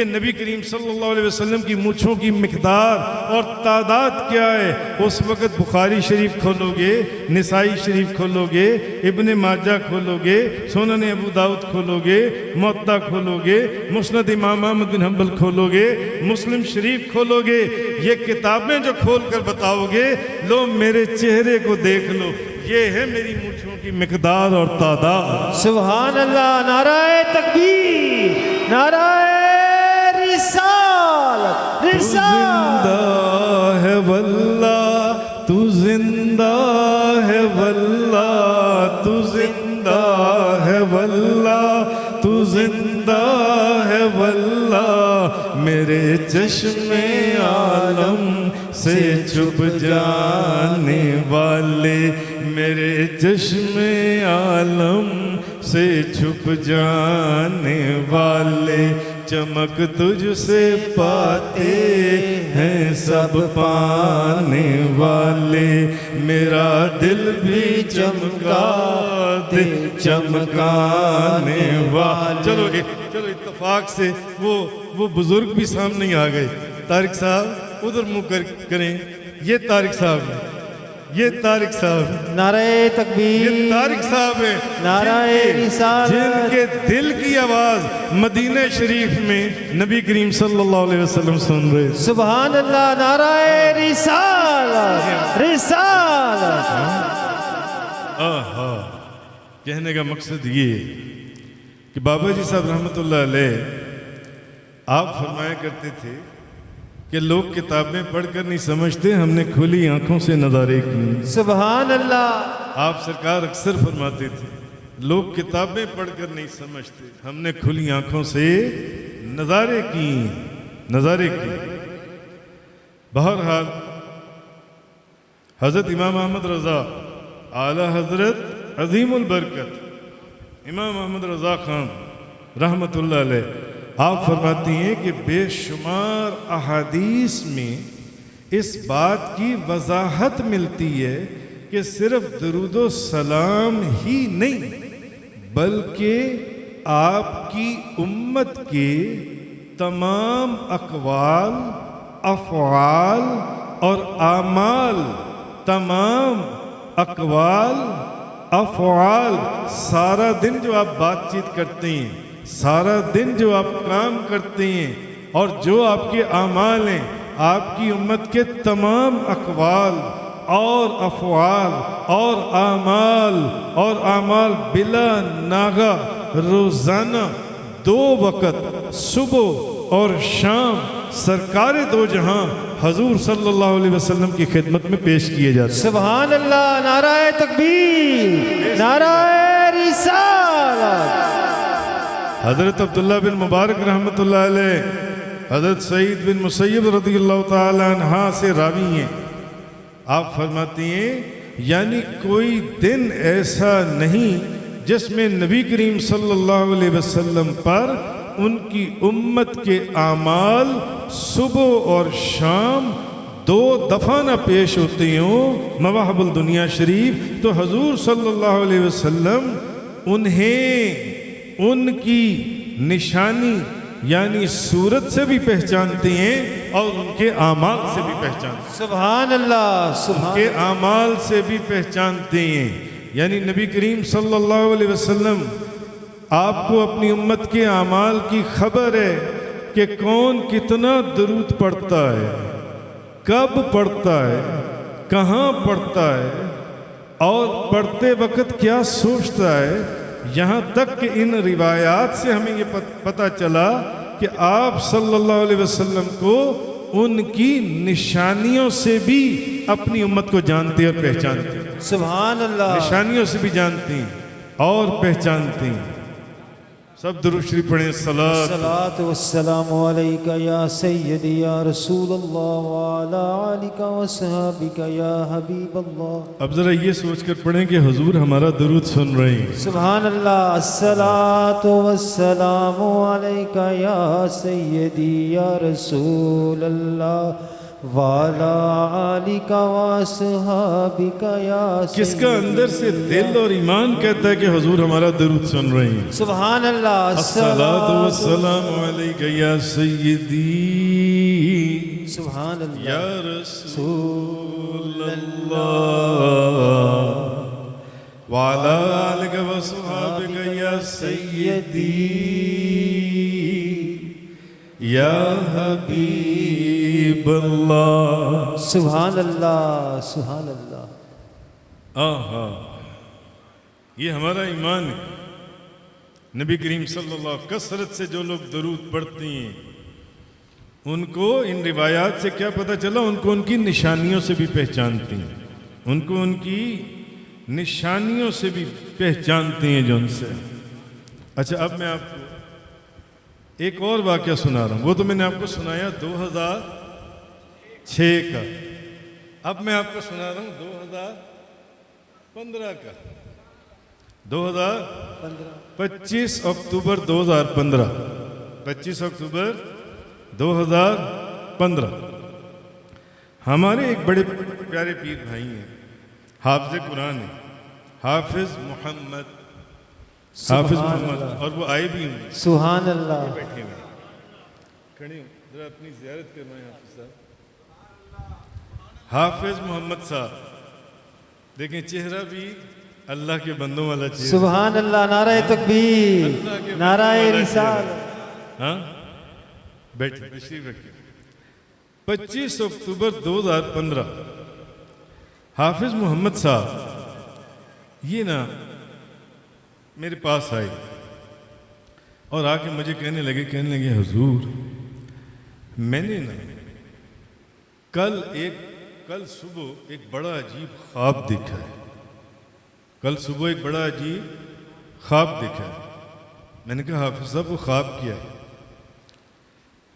نبی کریم صلی اللہ علیہ وسلم کی مونچھوں کی مقدار اور تعداد کیا ہے، اس وقت بخاری شریف کھولو گے، نسائی شریف کھولو گے، ابن ماجہ کھولو گے، سنن ابو داؤد کھولو گے، موطا کھولو گے، مسند امام احمد بن حنبل کھولو گے، مسلم شریف کھولو گے، یہ کتابیں جو کھول کر بتاؤ گے، لو میرے چہرے کو دیکھ لو، یہ ہے میری مونچھوں کی مقدار اور تعداد۔ سبحان اللہ، نعرہ تکبیر، نعرہ رسالت، رسالت، زندہ ہے واللہ تو زندہ ہے واللہ تو زندہ ہے واللہ تو زندہ ہے واللہ، میرے چشم عالم سے چھپ جانے والے، میرے چشم عالم سے چھپ جانے والے، چمک تجھ سے پاتے ہیں سب پانے والے، میرا دل بھی چمکا دے چمکانے والے۔ چلو اتفاق سے وہ بزرگ بھی سامنے آ گئے۔ طارق صاحب ادھر منہ کریں، یہ طارق صاحب ہیں، یہ طارق صاحب، نعرہ تکبیر، یہ طارق صاحب ہیں، نعرہ رسالت، جن کے دل کی آواز مدینہ شریف میں نبی کریم صلی اللہ علیہ وسلم سن رہے۔ سبحان اللہ، نعرہ رسالت، رسالت۔ کہنے کا مقصد یہ ہے کہ بابا جی صاحب رحمۃ اللہ علیہ آپ فرمایا کرتے تھے کہ لوگ کتابیں پڑھ کر نہیں سمجھتے، ہم نے کھلی آنکھوں سے نظارے کی۔ سبحان اللہ۔ آپ سرکار اکثر فرماتے تھے لوگ کتابیں پڑھ کر نہیں سمجھتے، ہم نے کھلی آنکھوں سے نظارے کی۔ بہرحال حضرت امام احمد رضا اعلی حضرت عظیم البرکت امام احمد رضا خان رحمۃ اللہ علیہ آپ فرماتی ہیں کہ بے شمار احادیث میں اس بات کی وضاحت ملتی ہے کہ صرف درود و سلام ہی نہیں بلکہ آپ کی امت کے تمام اقوال، افعال اور اعمال، تمام اقوال، افعال، سارا دن جو آپ بات چیت کرتے ہیں، سارا دن جو آپ کام کرتے ہیں اور جو آپ کے اعمال ہیں، آپ کی امت کے تمام اقوال اور افعال اور اعمال بلا ناغہ روزانہ 2 وقت صبح اور شام سرکار دو جہاں حضور صلی اللہ علیہ وسلم کی خدمت میں پیش کیے جاتے ہیں۔ سبحان اللہ، نعرہ تکبیر، نعرہ رسالت۔ حضرت عبداللہ بن مبارک رحمۃ اللہ علیہ حضرت سعید بن مسیب رضی اللہ تعالی عنہ سے راوی ہیں، آپ فرماتی ہیں یعنی کوئی دن ایسا نہیں جس میں نبی کریم صلی اللہ علیہ وسلم پر ان کی امت کے اعمال صبح اور شام 2 دفعہ نہ پیش ہوتے ہوں مواہب الدنیا شریف، تو حضور صلی اللہ علیہ وسلم انہیں ان کی نشانی یعنی صورت سے بھی پہچانتے ہیں اور ان کے اعمال سے بھی پہچانتے ہیں۔ سبحان اللہ، ان سبحان کے اعمال سے بھی پہچانتے ہیں، یعنی نبی کریم صلی اللہ علیہ وسلم آپ کو اپنی امت کے اعمال کی خبر ہے کہ کون کتنا درود پڑھتا ہے، کب پڑھتا ہے، کہاں پڑھتا ہے اور پڑھتے وقت کیا سوچتا ہے۔ یہاں تک کہ ان روایات سے ہمیں یہ پتہ چلا کہ آپ صلی اللہ علیہ وسلم کو ان کی نشانیوں سے بھی اپنی امت کو جانتے اور پہچانتے ہیں، سبحان اللہ۔ نشانیوں سے بھی جانتے ہیں اور پہچانتے ہیں۔ سب درود شریف پڑھیں۔ الصلاۃ والسلام علیکہ یا سیدی یا رسول اللہ وعلی آلک وصحابک یا حبیب اللہ۔ اب ذرا یہ سوچ کر پڑھیں کہ حضور ہمارا درود سن رہے ہیں۔ سبحان اللہ۔ الصلاۃ والسلام علیکہ یا سیدی یا رسول اللہ وعلی آلک وصحابک یا سیدی۔ کس کا اندر سے دل اور ایمان کہتا ہے کہ حضور ہمارا درود سن رہے ہیں؟ سبحان اللہ۔ الصلاۃ والسلام علیکہ یا سیدی سبحان اللہ یا رسول اللہ وعلی آلک وصحابک یا سیدی یا حبیب اللہ۔ سبحان اللہ، سبحان اللہ۔ آہا، یہ ہمارا ایمان ہے۔ نبی کریم صلی اللہ علیہ وسلم کثرت سے جو لوگ درود پڑھتے ہیں ان کو ان روایات سے کیا پتہ چلا؟ ان کو ان کی نشانیوں سے بھی پہچانتے ہیں، ان کو ان کی نشانیوں سے بھی پہچانتے ہیں جو ان سے۔ اچھا، اب میں آپ کو ایک اور واقعہ سنا رہا ہوں، وہ تو میں نے آپ کو سنایا 2006 کا، اب میں آپ کو سنا رہا ہوں 2015 کا، 25 اکتوبر 2015، 25 اکتوبر 2015۔ ہمارے ایک بڑے پیارے پیر بھائی ہیں، حافظ قرآن ہیں، حافظ محمد، اور وہ آئے بھی ہوں، سبحان اللہ۔ بیٹھے ہوئے کھڑے ہوں، ذرا اپنی زیارت کرنا ہے حافظ صاحب۔ حافظ محمد صاحب دیکھیں، چہرہ بھی اللہ کے بندوں والا چہرہ۔ سبحان اللہ، نعرہ تکبیر، نعرہ رسالت۔ ہاں، بیٹھے، تشریف رکھیں۔ 25 اکتوبر 2015 حافظ محمد صاحب یہ نا میرے پاس آئے اور آ کے مجھے کہنے لگے حضور میں نے نا کل صبح ایک بڑا عجیب خواب دیکھا ہے. کل صبح ایک بڑا عجیب خواب دیکھا ہے. میں نے کہا حافظ صاحب وہ خواب کیا ہے؟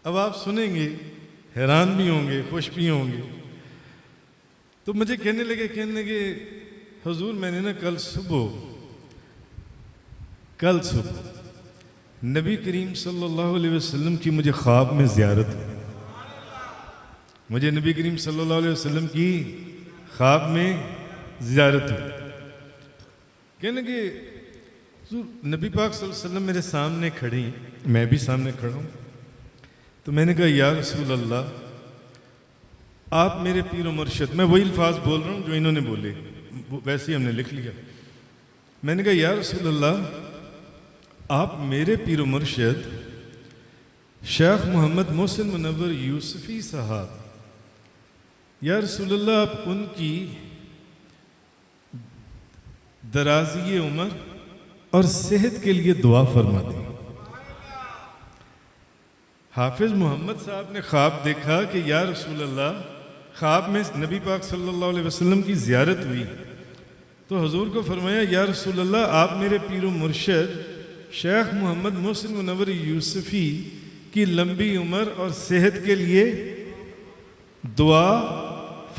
اب آپ سنیں گے حیران بھی ہوں گے خوش بھی ہوں گے. تو مجھے کہنے لگے حضور میں نے نا کل صبح نبی کریم صلی اللہ علیہ وسلم کی مجھے خواب میں زیارت ہوئی. مجھے نبی کریم صلی اللہ علیہ وسلم کی خواب میں زیارت ہوئی. کہنے لگے حضور نبی پاک صلی اللہ علیہ وسلم میرے سامنے کھڑے ہیں, میں بھی سامنے کھڑا ہوں. تو میں نے کہا یا رسول اللہ آپ میرے پیر و مرشد, میں وہی الفاظ بول رہا ہوں جو انہوں نے بولے, ویسے ہی ہم نے لکھ لیا. میں نے کہا یا رسول اللہ آپ میرے پیر و مرشد شیخ محمد محسن منور یوسفی صاحب, یا رسول اللہ آپ ان کی درازی عمر اور صحت کے لیے دعا فرما دیں. حافظ محمد صاحب نے خواب دیکھا کہ یا رسول اللہ خواب میں نبی پاک صلی اللہ علیہ وسلم کی زیارت ہوئی, تو حضور کو فرمایا یا رسول اللہ آپ میرے پیر و مرشد شیخ محمد محسن منور یوسفی کی لمبی عمر اور صحت کے لیے دعا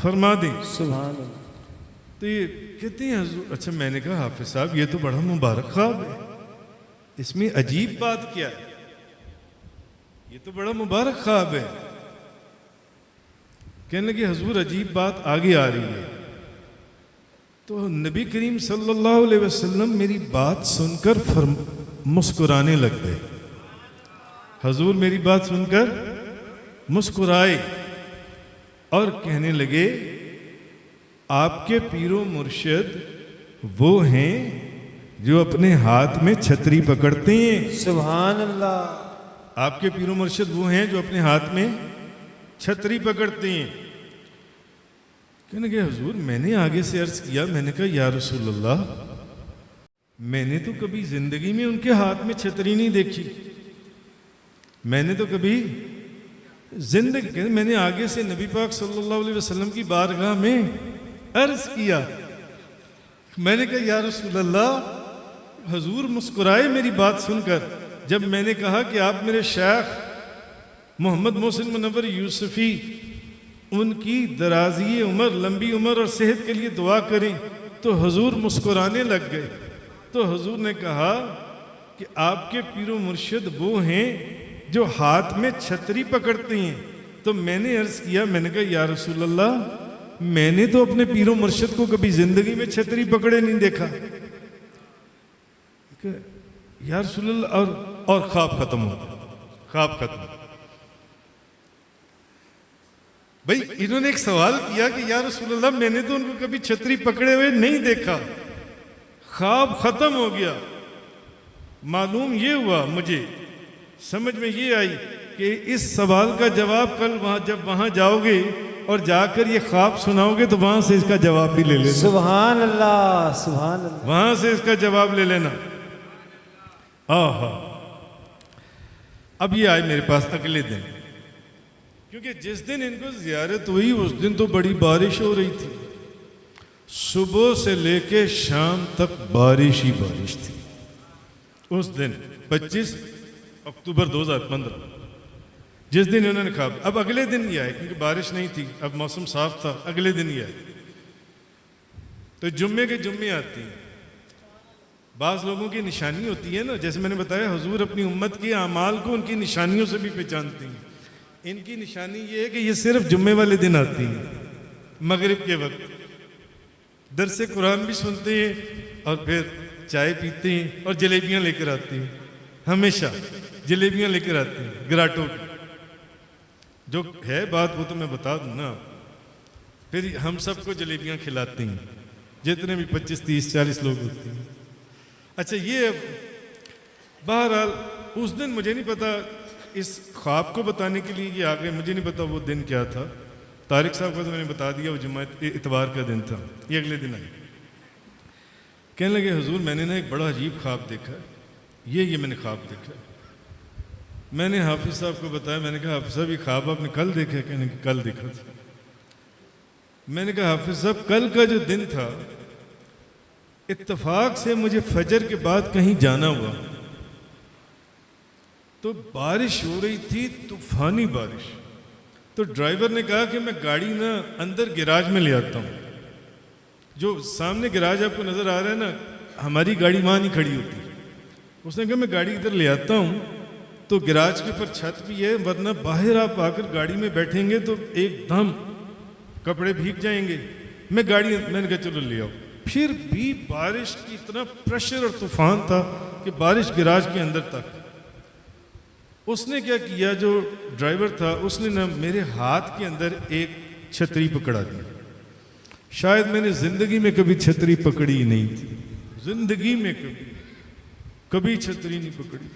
فرما دیں. سبحان اللہ. تو یہ کہتے ہیں حضور, اچھا میں نے کہا حافظ صاحب یہ تو بڑا مبارک خواب ہے, اس میں عجیب بات کیا ہے؟ یہ تو بڑا مبارک خواب ہے. کہنے لگے حضور عجیب بات آگے آ رہی ہے. تو نبی کریم صلی اللہ علیہ وسلم میری بات سن کر مسکرانے لگ گئے. حضور میری بات سن کر مسکرائے اور کہنے لگے آپ کے پیر و مرشد وہ ہیں جو اپنے ہاتھ میں چھتری پکڑتے ہیں. سبحان اللہ. آپ کے پیر و مرشد وہ ہیں جو اپنے ہاتھ میں چھتری پکڑتے ہیں. کہنے لگے حضور میں نے آگے سے عرض کیا, میں نے کہا یا رسول اللہ میں نے تو کبھی زندگی میں ان کے ہاتھ میں چھتری نہیں دیکھی, میں نے تو کبھی زندگی, میں نے آگے سے نبی پاک صلی اللہ علیہ وسلم کی بارگاہ میں عرض کیا. میں نے کہا یا رسول اللہ حضور مسکرائے میری بات سن کر جب میں نے کہا کہ آپ میرے شیخ محمد محسن منور یوسفی ان کی درازی عمر لمبی عمر اور صحت کے لیے دعا کریں. تو حضور مسکرانے لگ گئے. تو حضور نے کہا کہ آپ کے پیر و مرشد وہ ہیں جو ہاتھ میں چھتری پکڑتے ہیں. تو میں نے عرض کیا, میں نے کہا یا رسول اللہ میں نے تو اپنے پیر و مرشد کو کبھی زندگی میں چھتری پکڑے نہیں دیکھا. یا رسول اللہ اور خواب ختم ہو گیا. خواب ختم. بھئی انہوں نے ایک سوال کیا کہ یا رسول اللہ میں نے تو ان کو کبھی چھتری پکڑے ہوئے نہیں دیکھا. خواب ختم ہو گیا. معلوم یہ ہوا, مجھے سمجھ میں یہ آئی کہ اس سوال کا جواب کل جب وہاں جاؤ گے اور جا کر یہ خواب سناؤ گے تو وہاں سے اس کا جواب بھی لے لینا. سبحان اللہ. سبحان اللہ. وہاں سے اس کا جواب لے لینا. آہا. اب یہ آئے میرے پاس اگلے دن, کیونکہ جس دن ان کو زیارت ہوئی اس دن تو بڑی بارش ہو رہی تھی. صبح سے لے کے شام تک بارش ہی بارش تھی. اس دن 25 اکتوبر 2015 جس دن انہوں نے خواب. اب اگلے دن ہی آئے کیونکہ بارش نہیں تھی, اب موسم صاف تھا, اگلے دن ہی آئے. تو جمعے کے جمعے آتی ہیں. بعض لوگوں کی نشانی ہوتی ہے نا, جیسے میں نے بتایا حضور اپنی امت کے اعمال کو ان کی نشانیوں سے بھی پہچانتی ہیں. ان کی نشانی یہ ہے کہ یہ صرف جمعے والے دن آتی ہیں, مغرب کے وقت. درس قرآن بھی سنتے ہیں اور پھر چائے پیتے ہیں اور جلیبیاں لے کر آتے ہیں. ہمیشہ جلیبیاں لے کر آتے ہیں گراٹوں کی. جو ہے بات وہ تو میں بتا دوں نا. پھر ہم سب کو جلیبیاں کھلاتے ہیں, جتنے بھی 25 30 40 لوگ ہوتے ہیں. اچھا یہ بہرحال اس دن مجھے نہیں پتا, اس خواب کو بتانے کے لیے یہ آگے, مجھے نہیں پتا وہ دن کیا تھا. طارق صاحب کو تو میں نے بتا دیا, وہ جمعہ اتوار کا دن تھا. یہ اگلے دن آئی. کہنے لگے حضور میں نے نا ایک بڑا عجیب خواب دیکھا ہے، یہ میں نے خواب دیکھا ہے۔ میں نے حافظ صاحب کو بتایا، میں نے کہا حافظ صاحب یہ خواب آپ نے کل دیکھا ہے؟ کہنے کہ کل دیکھا تھا۔ میں نے کہا حافظ صاحب کل کا جو دن تھا اتفاق سے مجھے فجر کے بعد کہیں جانا ہوا تو بارش ہو رہی تھی، طوفانی بارش۔ تو ڈرائیور نے کہا کہ میں گاڑی نا اندر گیراج میں لے آتا ہوں، جو سامنے گیراج آپ کو نظر آ رہا ہے نا، ہماری گاڑی وہاں نہیں کھڑی ہوتی۔ اس نے کہا میں گاڑی ادھر لے آتا ہوں تو گیراج کے اوپر چھت بھی ہے، ورنہ باہر آپ آ کر گاڑی میں بیٹھیں گے تو ایک دم کپڑے بھیگ جائیں گے۔ میں نے کہا چلو لے آؤ۔ پھر بھی بارش کی اتنا پریشر اور طوفان تھا کہ بارش گیراج کے اندر تک۔ اس نے کیا کیا، جو ڈرائیور تھا اس نے نا میرے ہاتھ کے اندر ایک چھتری پکڑا دی۔ شاید میں نے زندگی میں کبھی چھتری پکڑی ہی نہیں تھی، زندگی میں کبھی چھتری نہیں پکڑی۔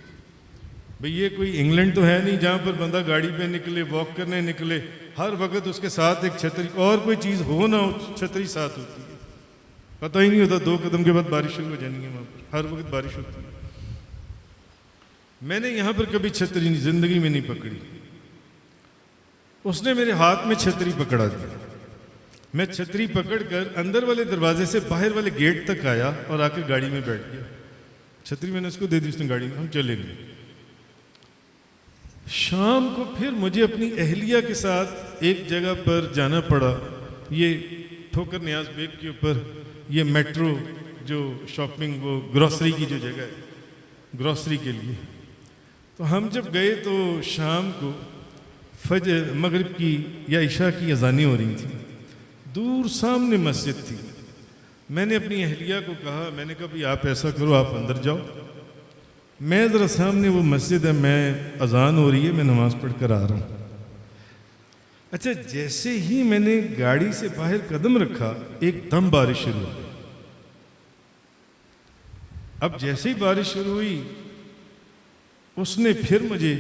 بھئی یہ کوئی انگلینڈ تو ہے نہیں جہاں پر بندہ گاڑی پہ نکلے، واک کرنے نکلے، ہر وقت اس کے ساتھ ایک چھتری، اور کوئی چیز ہو نہ ہو چھتری ساتھ ہوتی ہے، پتہ ہی نہیں ہوتا 2 قدم کے بعد بارش شروع ہو جانی ہے، وہاں پر ہر وقت بارش ہوتی ہے۔ میں نے یہاں پر کبھی چھتری نہیں زندگی میں نہیں پکڑی۔ اس نے میرے ہاتھ میں چھتری پکڑا دی، میں چھتری پکڑ کر اندر والے دروازے سے باہر والے گیٹ تک آیا اور آ کر گاڑی میں بیٹھ گیا۔ چھتری میں نے اس کو دے دی، اس نے گاڑی میں، ہم چلے گئے۔ شام کو پھر مجھے اپنی اہلیہ کے ساتھ ایک جگہ پر جانا پڑا، یہ ٹھوکر نیاز بیگ کے اوپر، یہ میٹرو جو شاپنگ وہ گروسری کی جو جگہ ہے گروسری کے لیے۔ تو ہم جب گئے تو شام کو فجر مغرب کی یا عشاء کی اذانیں ہو رہی تھیں، دور سامنے مسجد تھی۔ میں نے اپنی اہلیہ کو کہا، میں نے کہا بھی آپ ایسا کرو آپ اندر جاؤ، میں ذرا سامنے وہ مسجد ہے، میں اذان ہو رہی ہے، میں نماز پڑھ کر آ رہا ہوں۔ اچھا جیسے ہی میں نے گاڑی سے باہر قدم رکھا ایک دم بارش شروع ہو گئی۔ اب جیسے ہی بارش شروع ہوئی اس نے پھر مجھے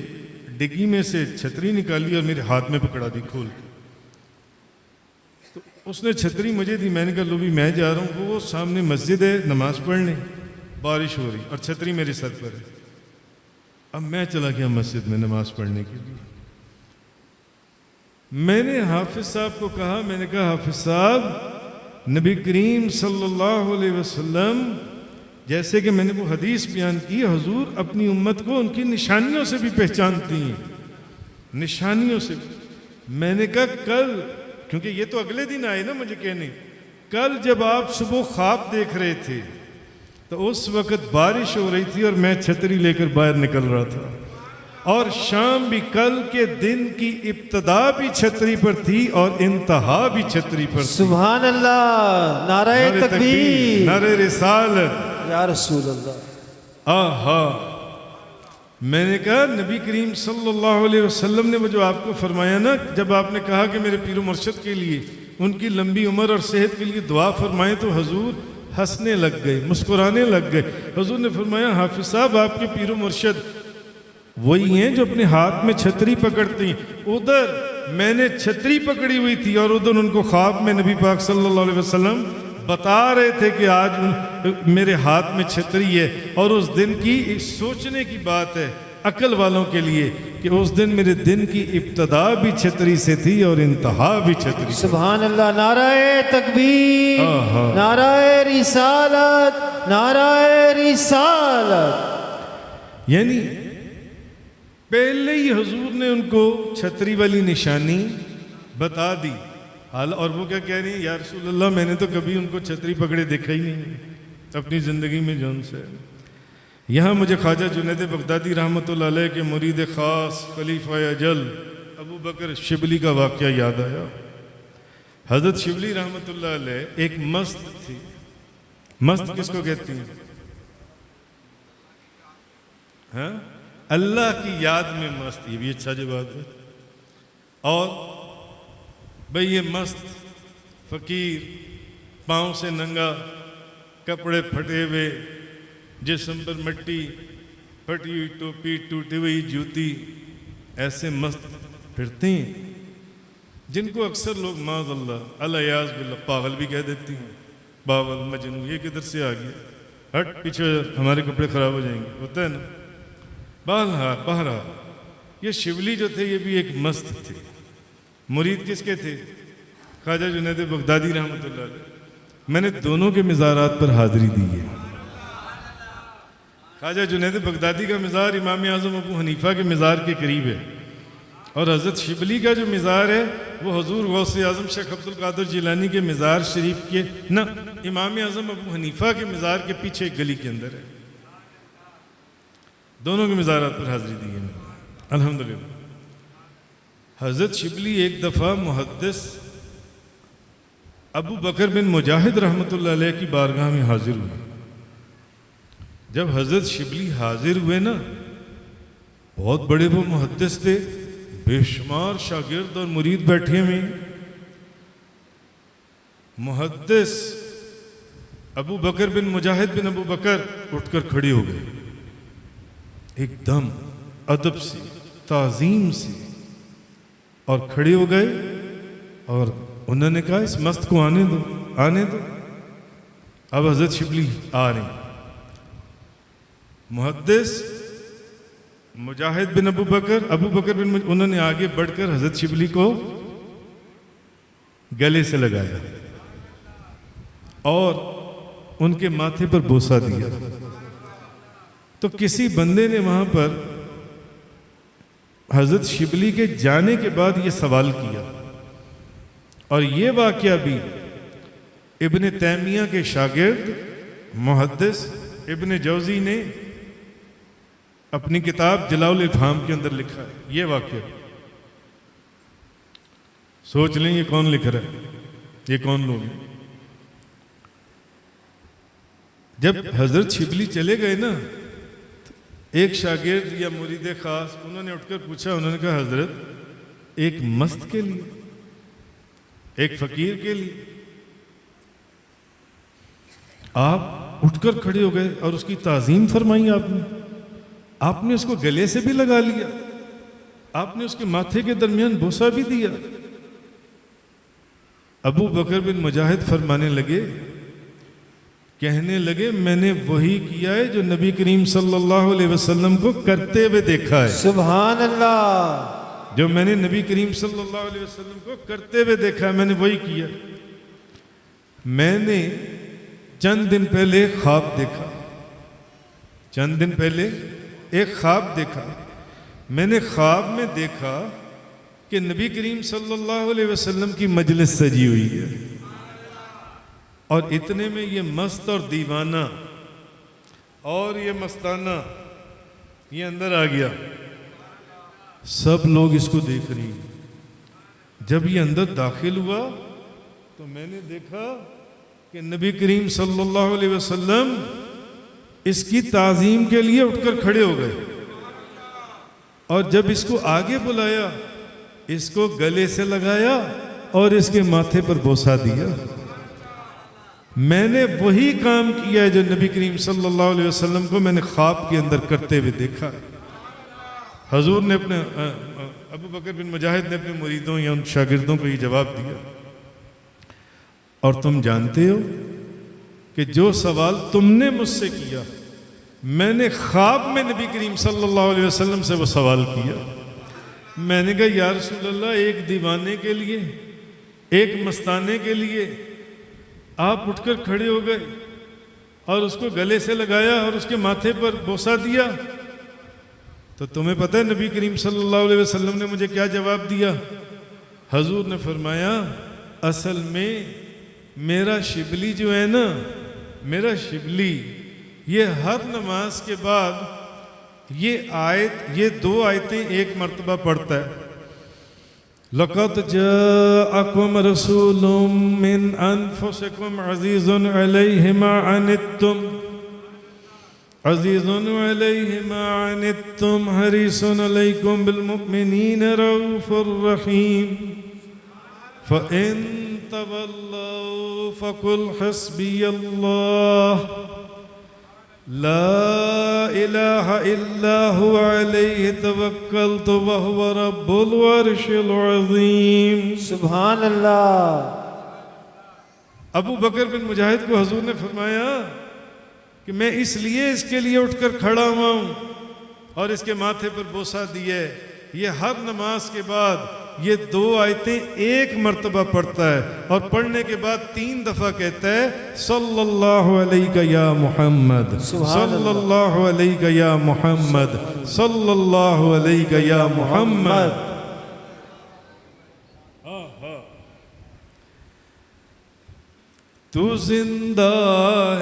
ڈگی میں سے چھتری نکالی اور میرے ہاتھ میں پکڑا دی کھول کے۔ تو اس نے چھتری مجھے دی، میں نے کہا لو بھی میں جا رہا ہوں، وہ سامنے مسجد ہے نماز پڑھنے، بارش ہو رہی اور چھتری میرے سر پر ہے۔ اب میں چلا گیا مسجد میں نماز پڑھنے کے لیے۔ میں نے حافظ صاحب کو کہا، میں نے کہا حافظ صاحب نبی کریم صلی اللہ علیہ وسلم جیسے کہ میں نے وہ حدیث بیان کی، حضور اپنی امت کو ان کی نشانیوں سے بھی پہچانتی ہیں، نشانیوں سے بھی۔ میں نے کہا کل، کیونکہ یہ تو اگلے دن آئے نا مجھے کہنے، کل جب آپ صبح خواب دیکھ رہے تھے تو اس وقت بارش ہو رہی تھی اور میں چھتری لے کر باہر نکل رہا تھا، اور شام بھی کل کے دن کی ابتدا بھی چھتری پر تھی اور انتہا بھی چھتری پر تھی۔ سبحان اللہ، نعرہ تکبیر، نعرہ رسالت، یا رسول اللہ۔ آہا، میں نے کہا نبی کریم صلی اللہ علیہ وسلم نے وہ جو آپ کو فرمایا نا، جب آپ نے کہا کہ میرے پیر و مرشد کے لیے ان کی لمبی عمر اور صحت کے لیے دعا فرمائیں، تو حضور ہنسنے لگ گئے، مسکرانے لگ گئے۔ حضور نے فرمایا حافظ صاحب آپ کے پیر و مرشد وہی ہیں جو اپنے ہاتھ میں چھتری پکڑتی ہیں۔ ادھر میں نے چھتری پکڑی ہوئی تھی اور ادھر ان کو خواب میں نبی پاک صلی اللہ علیہ وسلم بتا رہے تھے کہ آج میرے ہاتھ میں چھتری ہے۔ اور اس دن کی ایک سوچنے کی بات ہے عقل والوں کے لیے کہ اس دن میرے دن کی ابتدا بھی چھتری سے تھی اور انتہا بھی چھتری سے۔ سبحان اللہ، نعرہ تکبیر، نعرہ رسالت، نعرہ رسالت۔ یعنی پہلے ہی حضور نے ان کو چھتری والی نشانی بتا دی، اور وہ کیا کہہ رہی ہیں، یا رسول اللہ میں نے تو کبھی ان کو چھتری پکڑے دیکھا ہی نہیں اپنی زندگی میں جو ان سے۔ یہاں مجھے خواجہ جنید بغدادی رحمۃ اللہ علیہ کے مرید خاص خلیفہ اجل ابو بکر شبلی کا واقعہ یاد آیا۔ حضرت شبلی رحمۃ اللہ علیہ ایک مست تھی۔ مست کس کو کہتی ہیں؟ ہاں، اللہ کی یاد میں مست، یہ بھی اچھا جواب ہے۔ اور بھئی یہ مست فقیر، پاؤں سے ننگا، کپڑے پھٹے ہوئے، جسم پر مٹی، پھٹی ہوئی ٹوپی، ٹوٹی ہوئی جوتی، ایسے مست پھرتے ہیں جن کو اکثر لوگ معاذ اللہ العیاذ باللہ پاگل بھی کہہ دیتی ہیں، باول مجنون یہ کدھر سے آ گیا, ہٹ پیچھے ہو جا, ہمارے کپڑے خراب ہو جائیں گے, ہوتا ہے نا. بہرحال یہ شبلی جو تھے یہ بھی ایک مست تھے. مرید کس کے تھے؟ خواجہ جنید بغدادی رحمۃ اللہ علیہ. میں نے دونوں کے مزارات پر حاضری دی ہے. خواجہ جنید بغدادی کا مزار امام اعظم ابو حنیفہ کے مزار کے قریب ہے, اور حضرت شبلی کا جو مزار ہے وہ حضور غوث اعظم شیخ عبد القادر جیلانی کے مزار شریف کے نہ امام اعظم ابو حنیفہ کے مزار کے پیچھے ایک گلی کے اندر ہے. دونوں کے مزارات پر حاضری دی ہے الحمدللہ. حضرت شبلی ایک دفعہ محدث ابو بکر بن مجاہد رحمۃ اللہ علیہ کی بارگاہ میں حاضر ہوئے. جب حضرت شبلی حاضر ہوئے نا, بہت بڑے وہ محدث تھے, بے شمار شاگرد اور مرید بیٹھے ہوئے. محدث ابو بکر بن مجاہد بن ابو بکر اٹھ کر کھڑے ہو گئے, ایک دم ادب سے تعظیم سے, اور کھڑے ہو گئے اور انہوں نے کہا اس مست کو آنے دو. اب حضرت شبلی آ رہے ہیں. محدث مجاہد بن ابو بکر بن انہوں نے آگے بڑھ کر حضرت شبلی کو گلے سے لگایا اور ان کے ماتھے پر بوسہ دیا. تو کسی بندے نے وہاں پر حضرت شبلی کے جانے کے بعد یہ سوال کیا, اور یہ واقعہ بھی ابن تیمیہ کے شاگرد محدث ابن جوزی نے اپنی کتاب جلاء الافہام کے اندر لکھا ہے. یہ واقعہ سوچ لیں یہ کون لکھ رہا ہے, یہ کون لوگ ہیں. جب حضرت شبلی چلے گئے نا, ایک شاگرد یا مرید خاص انہوں نے اٹھ کر پوچھا, انہوں نے کہا حضرت ایک مست کے لیے, ایک فقیر کے لیے آپ اٹھ کر کھڑے ہو گئے اور اس کی تعظیم فرمائی. آپ نے اس کو گلے سے بھی لگا لیا, آپ نے اس کے ماتھے کے درمیان بوسہ بھی دیا. ابو بکر بن مجاہد فرمانے لگے, کہنے لگے میں نے وہی کیا ہے جو نبی کریم صلی اللہ علیہ وسلم کو کرتے ہوئے دیکھا ہے. سبحان اللہ. جو میں نے نبی کریم صلی اللہ علیہ وسلم کو کرتے ہوئے دیکھا ہے, میں نے وہی کیا. میں نے چند دن پہلے خواب دیکھا, چند دن پہلے ایک خواب دیکھا. میں نے خواب میں دیکھا کہ نبی کریم صلی اللہ علیہ وسلم کی مجلس سجی ہوئی ہے, اور اتنے میں یہ مست اور دیوانہ اور یہ مستانہ یہ اندر آ گیا. سب لوگ اس کو دیکھ رہی ہیں. جب یہ اندر داخل ہوا تو میں نے دیکھا کہ نبی کریم صلی اللہ علیہ وسلم اس کی تعظیم کے لیے اٹھ کر کھڑے ہو گئے, اور جب اس کو آگے بلایا اس کو گلے سے لگایا اور اس کے ماتھے پر بوسہ دیا. میں نے وہی کام کیا ہے جو نبی کریم صلی اللہ علیہ وسلم کو میں نے خواب کے اندر کرتے ہوئے دیکھا. حضور نے اپنے ابو بکر بن مجاہد نے اپنے مریدوں یا ان شاگردوں کو یہ جواب دیا. اور تم جانتے ہو کہ جو سوال تم نے مجھ سے کیا میں نے خواب میں نبی کریم صلی اللہ علیہ وسلم سے وہ سوال کیا. میں نے کہا یا رسول اللہ, ایک دیوانے کے لیے, ایک مستانے کے لیے آپ اٹھ کر کھڑے ہو گئے اور اس کو گلے سے لگایا اور اس کے ماتھے پر بوسہ دیا. تو تمہیں پتہ ہے نبی کریم صلی اللہ علیہ وسلم نے مجھے کیا جواب دیا؟ حضور نے فرمایا اصل میں میرا شبلی جو ہے نا, میرا شبلی یہ ہر نماز کے بعد یہ دو آیتیں ایک مرتبہ پڑھتا ہے. لَقَدْ جَاءَكُمْ رَسُولٌ مِّنْ أَنفُسِكُمْ عَزِيزٌ عَلَيْهِ مَا عَنِتُّمْ عَزِيزٌ عَلَيْهِ مَا عَنِتُّمْ حَرِيصٌ عَلَيْكُمْ بِالْمُؤْمِنِينَ رَءُوفٌ رَحِيمٌ فَإِن تَوَلَّوْا فَقُلْ حَسْبِيَ اللَّهُ لا الہ الا هو علیہ توکلت وہو رب العرش العظیم. سبحان اللہ. ابو بکر بن مجاہد کو حضور نے فرمایا کہ میں اس کے لیے اٹھ کر کھڑا ہوا ہوں اور اس کے ماتھے پر بوسہ دیے. یہ ہر نماز کے بعد یہ 2 آیتیں ایک مرتبہ پڑھتا ہے اور پڑھنے کے بعد 3 دفعہ کہتا ہے صلی اللہ علیہ یا محمد، صلی اللہ علیہ یا محمد، صلی اللہ علیہ یا محمد. تو زندہ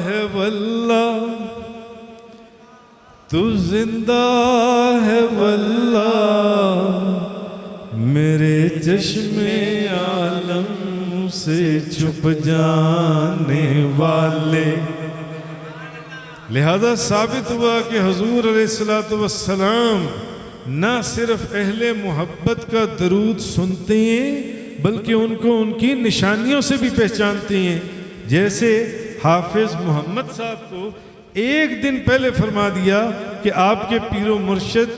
ہے واللہ، تو زندہ ہے واللہ، میرے چشم عالم سے چھپ جانے والے. لہذا ثابت ہوا کہ حضور علیہ السلام نہ صرف اہل محبت کا درود سنتے ہیں بلکہ ان کو ان کی نشانیوں سے بھی پہچانتے ہیں. جیسے حافظ محمد صاحب کو ایک دن پہلے فرما دیا کہ آپ کے پیر و مرشد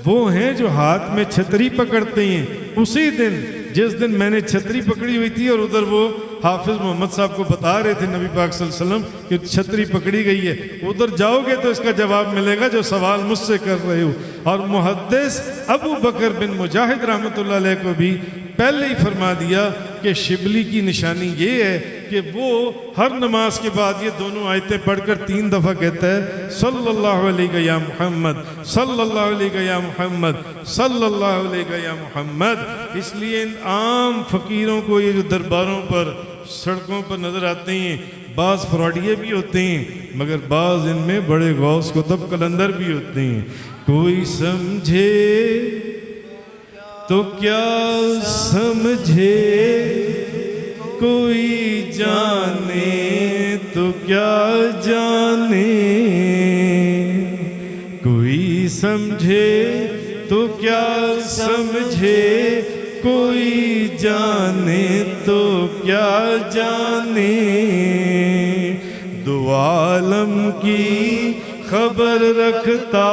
وہ ہیں جو ہاتھ میں چھتری پکڑتے ہیں. اسی دن جس دن میں نے چھتری پکڑی ہوئی تھی اور ادھر وہ حافظ محمد صاحب کو بتا رہے تھے نبی پاک صلی اللہ علیہ وسلم کہ چھتری پکڑی گئی ہے، ادھر جاؤ گے تو اس کا جواب ملے گا جو سوال مجھ سے کر رہے ہو. اور محدث ابو بکر بن مجاہد رحمۃ اللہ علیہ کو بھی پہلے ہی فرما دیا کہ شبلی کی نشانی یہ ہے کہ وہ ہر نماز کے بعد یہ دونوں آیتیں پڑھ کر 3 دفعہ کہتا ہے صلی اللہ علیہ یا محمد، صلی اللہ علیہ یا محمد، صلی اللہ علیہ یا محمد. اس لیے ان عام فقیروں کو یہ جو درباروں پر سڑکوں پر نظر آتے ہیں، بعض فراڈیے بھی ہوتے ہیں مگر بعض ان میں بڑے غوث کتب قلندر بھی ہوتے ہیں. کوئی سمجھے تو کیا سمجھے، کوئی جانے تو کیا جانے، کوئی سمجھے تو کیا سمجھے، کوئی جانے تو کیا جانے. دو عالم کی خبر رکھتا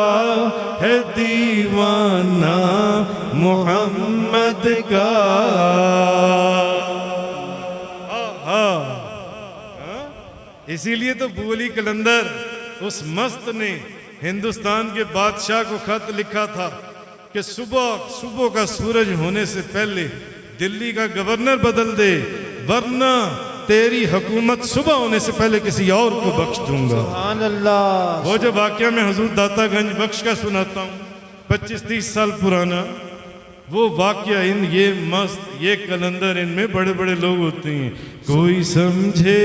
ہے دیوانہ محمد کا. اسی لیے تو ابو علی قلندر اس مست نے ہندوستان کے بادشاہ کو خط لکھا تھا کہ صبح کا سورج ہونے سے پہلے دلی کا گورنر بدل دے ورنہ تیری حکومت صبح ہونے سے پہلے کسی اور کو بخش دوں گا. سبحان اللہ. وہ جو واقعہ میں حضور داتا گنج بخش کا سناتا ہوں 25-30 سال پرانا، وہ واقعہ یہ مست یہ قلندر ان میں بڑے بڑے لوگ ہوتے ہیں. کوئی سمجھے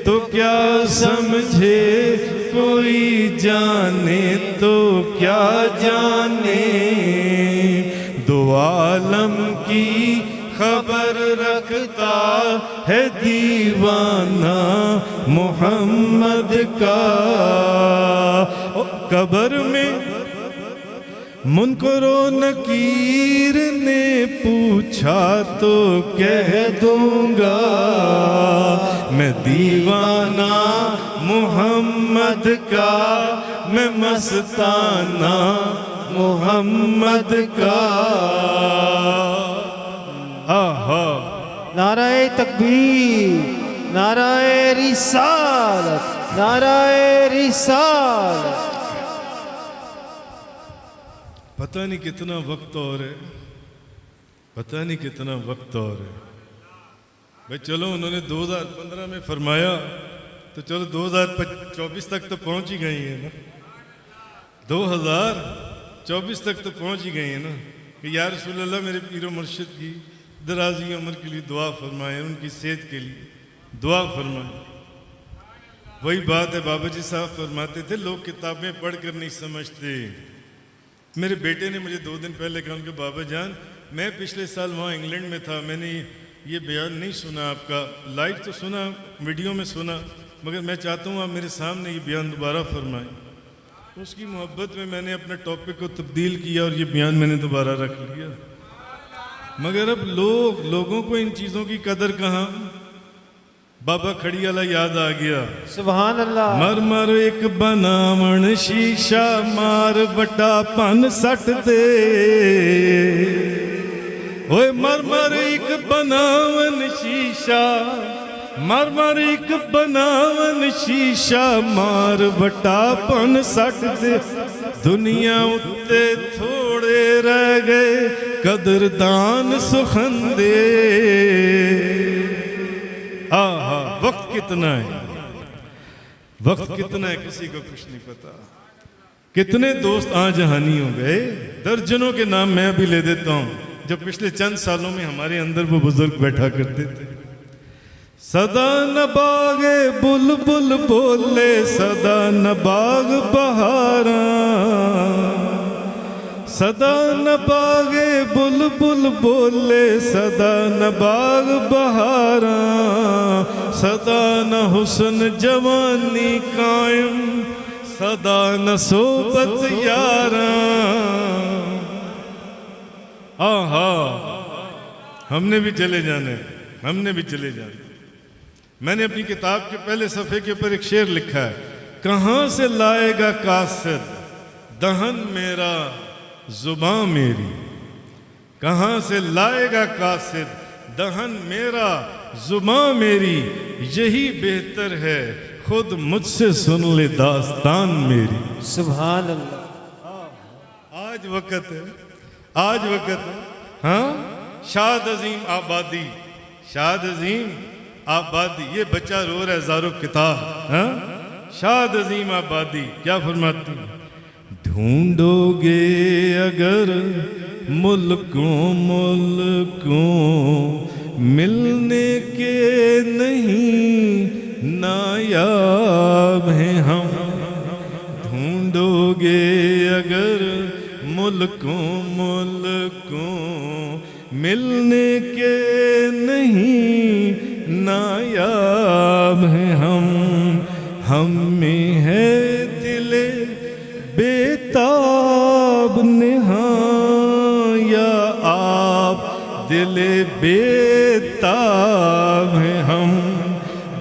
تو کیا سمجھے، کوئی جانے تو کیا جانے، دو عالم کی خبر رکھتا ہے دیوانہ محمد کا. قبر میں منکر و نکیر نے پوچھا تو کہہ دوں گا میں دیوانہ محمد کا، میں مستانہ محمد کا. نعرہ تکبیر، نعرہ رسالت، نعرہ رسالت. پتہ نہیں کتنا وقت اور ہے، پتہ نہیں کتنا وقت اور ہے. بھائی چلو انہوں نے 2015 میں فرمایا تو چلو 2024 تک تو پہنچ ہی گئی ہیں نا، 2024 تک تو پہنچ ہی گئی ہیں نا کہ یا رسول اللہ میرے پیر و مرشد کی درازی عمر کے لیے دعا فرمائیں، ان کی صحت کے لیے دعا فرمائیں. وہی بات ہے بابا جی صاحب فرماتے تھے لوگ کتابیں پڑھ کر نہیں سمجھتے. میرے بیٹے نے مجھے 2 دن پہلے کہا کہ بابا جان میں پچھلے سال وہاں انگلینڈ میں تھا، میں نے یہ بیان نہیں سنا آپ کا، لائیو تو سنا، ویڈیو میں سنا، مگر میں چاہتا ہوں آپ میرے سامنے یہ بیان دوبارہ فرمائیں. اس کی محبت میں نے اپنے ٹاپک کو تبدیل کیا اور یہ بیان میں نے دوبارہ رکھ لیا. مگر اب لوگوں کو ان چیزوں کی قدر کہاں. بابا کھڑی والا یاد آ گیا. سبحان اللہ. مر مر ایک بناون شیشہ مار وٹا پن سٹ دے، اوے مر مر ایک بناون شیشہ مر مر ایک بناون شیشہ مار وٹاپن سٹ دے دنیا اتے تھوڑے رہ گئے قدردان سخندے آہا وقت کتنا ہے وقت کتنا ہے کسی کو کچھ نہیں پتا کتنے دوست آج جہانی ہو گئے درجنوں کے نام میں ابھی لے دیتا ہوں جو پچھلے چند سالوں میں ہمارے اندر وہ بزرگ بیٹھا کرتے تھے صدا نباغ بلبل بولے صدا نباغ بہاراں صدا نباغ بلبل بولے صدا نباغ بہاراں صدا نہ حسن جوانی قائم صدا نہ صحبت یاراں آہا ہم نے بھی چلے جانے ہم نے بھی چلے جانے میں نے اپنی کتاب کے پہلے صفحے کے اوپر ایک شعر لکھا ہے کہاں سے لائے گا قاصد دہن میرا زباں میری کہاں سے لائے گا قاصد دہن میرا زباں میری یہی بہتر ہے خود مجھ سے سن لے داستان میری سبحان اللہ آج وقت ہے آج وقت ہے ہاں شاد عظیم آبادی شاد عظیم آبادی یہ بچہ رو رہا ہے زارو کتاب ہاں شاد عظیم آبادی کیا فرماتی ڈھونڈو گے اگر ملکوں ملنے کے نہیں نایاب ہیں ہم ڈھونڈو گے اگر ملکوں ملنے کے نہیں نایاب ہیں ہم میں ہے دل بیتاب نہاں یا آپ دل بیتاب ہیں ہم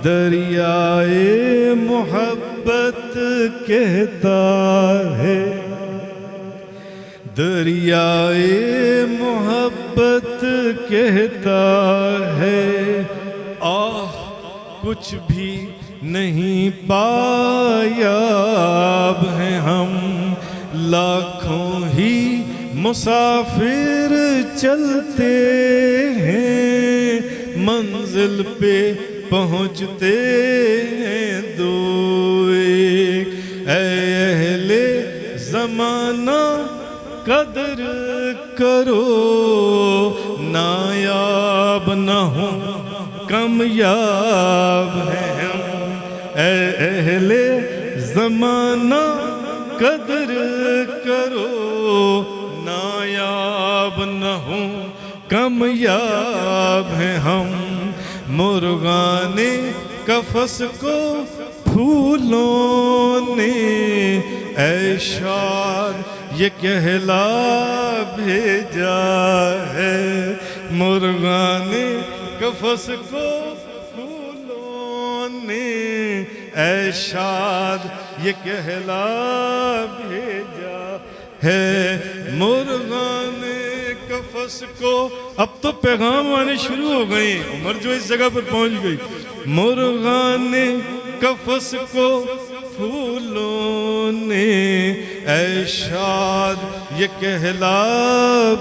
دریائے محبت کہتا ہے دریائے محبت کہتا ہے آہ کچھ بھی نہیں پایا اب ہیں ہم لاکھوں ہی مسافر چلتے ہیں منزل پہ پہنچتے ہیں دو ایک اے اہل زمانہ قدر کرو نایاب نہ ہوں کامیاب ہیں ہم اے اہل زمانہ قدر کرو نایاب نہ ہوں کامیاب ہیں ہم مرغان قفس کو پھولوں نے اے شاد یہ کہلا بھیجا ہے مرغان قفس کو پھولوں نے اے شاد یہ کہلا بھیجا ہے مرغان قفس کو اب تو پیغام آنے شروع ہو گئے عمر جو اس جگہ پر پہنچ گئی مرغان قفس کو پھولوں نے اے شاد یہ کہلا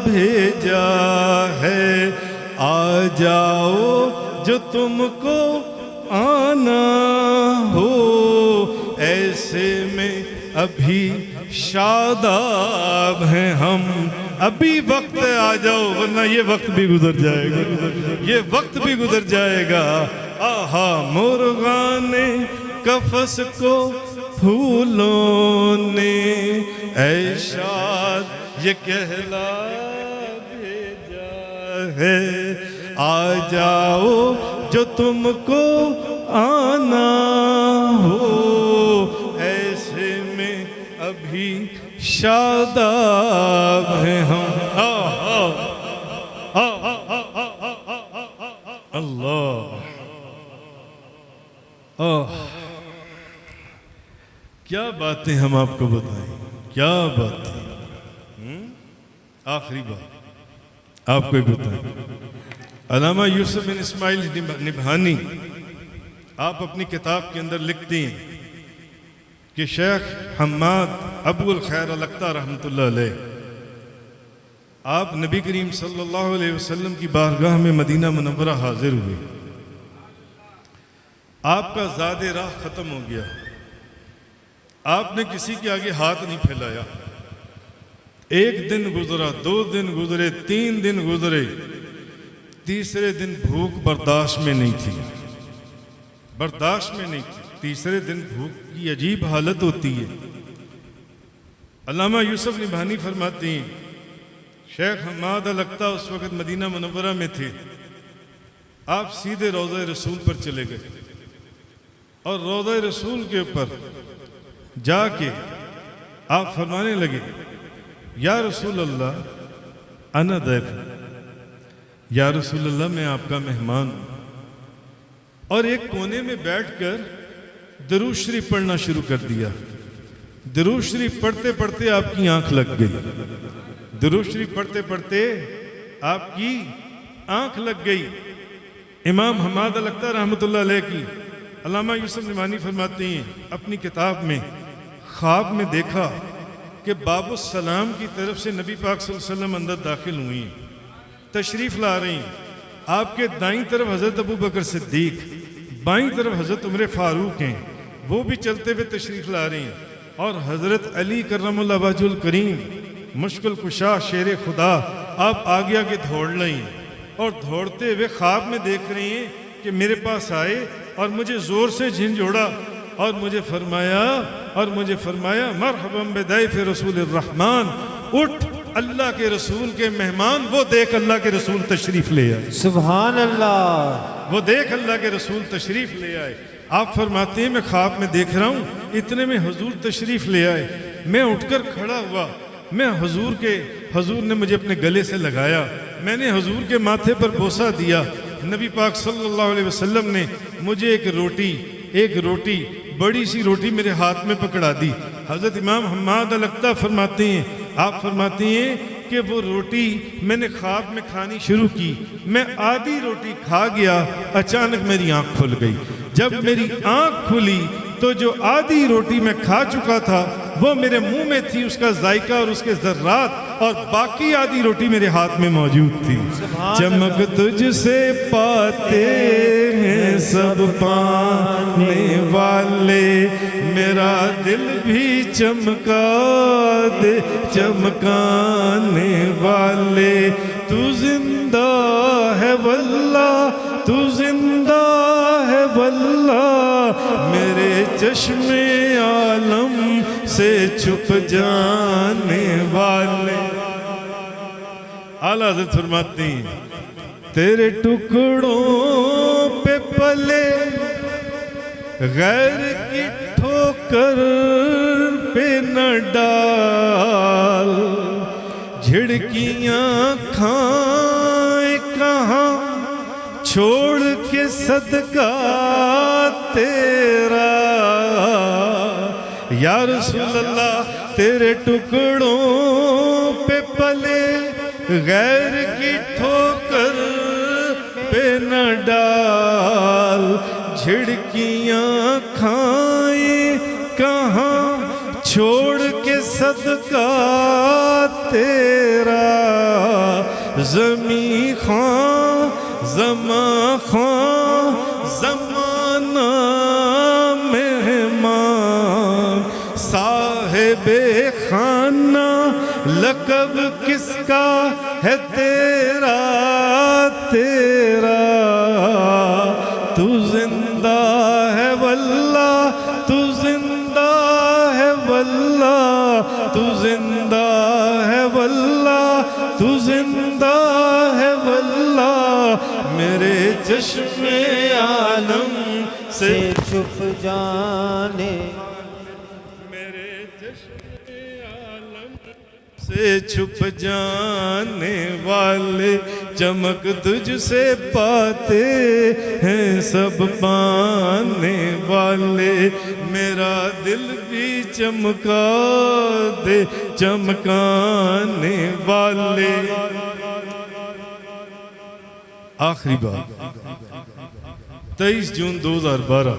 بھیجا ہے آ جاؤ جو تم کو آنا ہو ایسے میں ابھی شاداب ہیں ہم ابھی وقت ہے آ جاؤ ورنہ یہ وقت بھی گزر جائے گا یہ وقت بھی گزر جائے گا آہا مرغان قفس کو پھولوں نے اے شاد یہ کہلا بھیجا ہے آ جاؤ جو تم کو آنا ہو ایسے میں ابھی شاداب ہیں ہم اللہ کیا باتیں ہم آپ کو بتائیں کیا باتیں آخری بات آپ کو بتائیں علامہ یوسف بن اسماعیل نبہانی آپ اپنی کتاب کے اندر لکھتی ہیں کہ شیخ حماد ابو الخیر الختہ رحمۃ اللہ علیہ آپ نبی کریم صلی اللہ علیہ وسلم کی بارگاہ میں مدینہ منورہ حاضر ہوئے. آپ کا زاد راہ ختم ہو گیا. آپ نے کسی کے آگے ہاتھ نہیں پھیلایا. ایک دن گزرا، 2 دن گزرے، 3 دن گزرے، تیسرے دن بھوک برداشت میں نہیں تھی. برداشت میں نہیں تھی. تیسرے دن بھوک کی عجیب حالت ہوتی ہے. علامہ یوسف نبھانی فرماتے ہیں شیخ حماد الختہ اس وقت مدینہ منورہ میں تھے. آپ سیدھے روضہ رسول پر چلے گئے اور روضہ رسول کے اوپر جا کے آپ فرمانے لگے یا رسول اللہ انا ضیف، یا رسول اللہ میں آپ کا مہمان ہوں. اور ایک کونے میں بیٹھ کر درود شریف پڑھنا شروع کر دیا. درود شریف پڑھتے پڑھتے آپ کی آنکھ لگ گئی. درود شریف پڑھتے پڑھتے آپ کی آنکھ لگ گئی. امام حماد الختہ رحمۃ اللہ علیہ کی علامہ یوسف نبھانی فرماتے ہیں اپنی کتاب میں خواب میں دیکھا کہ باب السلام کی طرف سے نبی پاک صلی اللہ علیہ وسلم اندر داخل ہوئی ہیں، تشریف لا رہی ہیں. آپ کے دائیں طرف حضرت ابو بکر صدیق، بائیں طرف حضرت عمر فاروق ہیں، وہ بھی چلتے ہوئے تشریف لا رہی ہیں. اور حضرت علی کرم اللہ وجہ الکریم مشکل کشا شیر خدا آپ آگے آگے دوڑ رہی ہیں اور دوڑتے ہوئے خواب میں دیکھ رہی ہیں کہ میرے پاس آئے اور مجھے زور سے جھنجھوڑا اور مجھے فرمایا مرحبا بضیف رسول الرحمن، اٹھ اللہ کے رسول کے مہمان وہ دیکھ اللہ کے رسول تشریف لے آئے. سبحان اللہ. وہ دیکھ اللہ کے رسول تشریف لے آئے. آپ فرماتے ہیں میں خواب میں دیکھ رہا ہوں، اتنے میں حضور تشریف لے آئے. میں اٹھ کر کھڑا ہوا، میں حضور نے مجھے اپنے گلے سے لگایا، میں نے حضور کے ماتھے پر بوسہ دیا. نبی پاک صلی اللہ علیہ وسلم نے مجھے ایک روٹی بڑی سی روٹی میرے ہاتھ میں پکڑا دی. حضرت امام حماد الختہ فرماتے ہیں آپ فرماتے ہیں کہ وہ روٹی میں نے خواب میں کھانی شروع کی. میں آدھی روٹی کھا گیا، اچانک میری آنکھ کھل گئی. جب میری آنکھ کھلی تو جو آدھی روٹی میں کھا چکا تھا وہ میرے منہ میں تھی، اس کا ذائقہ اور اس کے ذرات، اور باقی آدھی روٹی میرے ہاتھ میں موجود تھی. چمک تجھ سے پاتے ہیں سب پانے والے، میرا دل بھی چمکا دے چمکانے والے. تو زندہ ہے واللہ، تو زندہ ہے واللہ، میرے چشم عالم سے چھپ جانے والے. اعلیٰ حضرت فرماتے ہیں تیرے ٹکڑوں پہ پلے غیر کی ٹھوکر پہ نہ ڈال، جھڑکیاں کھائیں کہاں چھوڑ کے صدقہ تیرا. یا رسول اللہ تیرے ٹکڑوں پہ پلے غیر کی ٹھوکر پہ نہ ڈال، جھڑکیاں کھائیں کہاں چھوڑ کے صدقہ تیرا. زمیں خواں زماں خواں زمانہ مہمان، صاحب خانہ لقب کس کا ہے تیرا تیرا. تو زندہ ہے واللہ، تو زندہ ہے واللہ، تو زندہ ہے واللہ، تو زندہ ہے واللہ، میرے چشم عالم سے چھپ جانے، میرے چشم عالم سے چھپ جانے والے. چمک تجھ سے پاتے ہیں سب پانے والے، میرا دل بھی چمکا دے چمکانے والے. آخری بات 23 جون 2012.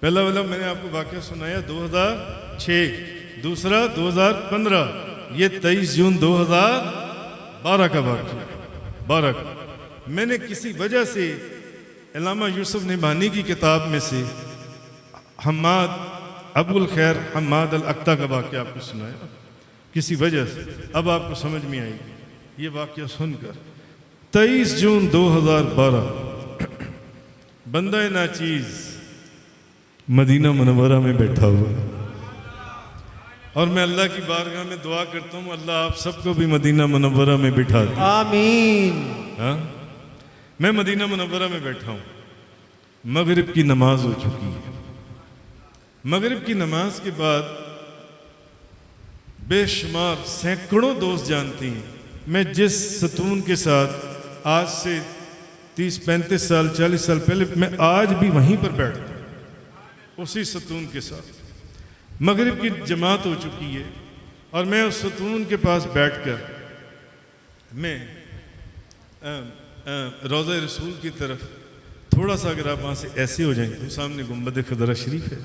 پہلا والا میں نے آپ کو واقعہ سنایا 2006. دوسرا 2015. یہ 23 جون 2012 کا واقعہ. 12 کا. میں نے کسی وجہ سے علامہ یوسف نبہانی کی کتاب میں سے حماد ابو الخیر حماد الاقطع کا واقعہ آپ کو سنایا کسی وجہ سے. اب آپ کو سمجھ میں آئی یہ واقعہ سن کر. 23 جون 2012 بندہ ناچیز مدینہ منورہ میں بیٹھا ہوا. اور میں اللہ کی بارگاہ میں دعا کرتا ہوں اللہ آپ سب کو بھی مدینہ منورہ میں بٹھا دے. آمین. ہاں میں مدینہ منورہ میں بیٹھا ہوں. مغرب کی نماز ہو چکی ہے. مغرب کی نماز کے بعد بے شمار سینکڑوں دوست جانتی ہیں میں جس ستون کے ساتھ آج سے 30-35 سال 40 سال پہلے میں آج بھی وہیں پر بیٹھتا ہوں اسی ستون کے ساتھ. مغرب کی جماعت ہو چکی ہے اور میں اس ستون کے پاس بیٹھ کر میں روضہ رسول کی طرف تھوڑا سا اگر آپ وہاں سے ایسے ہو جائیں تو سامنے گنبد خضرہ شریف ہے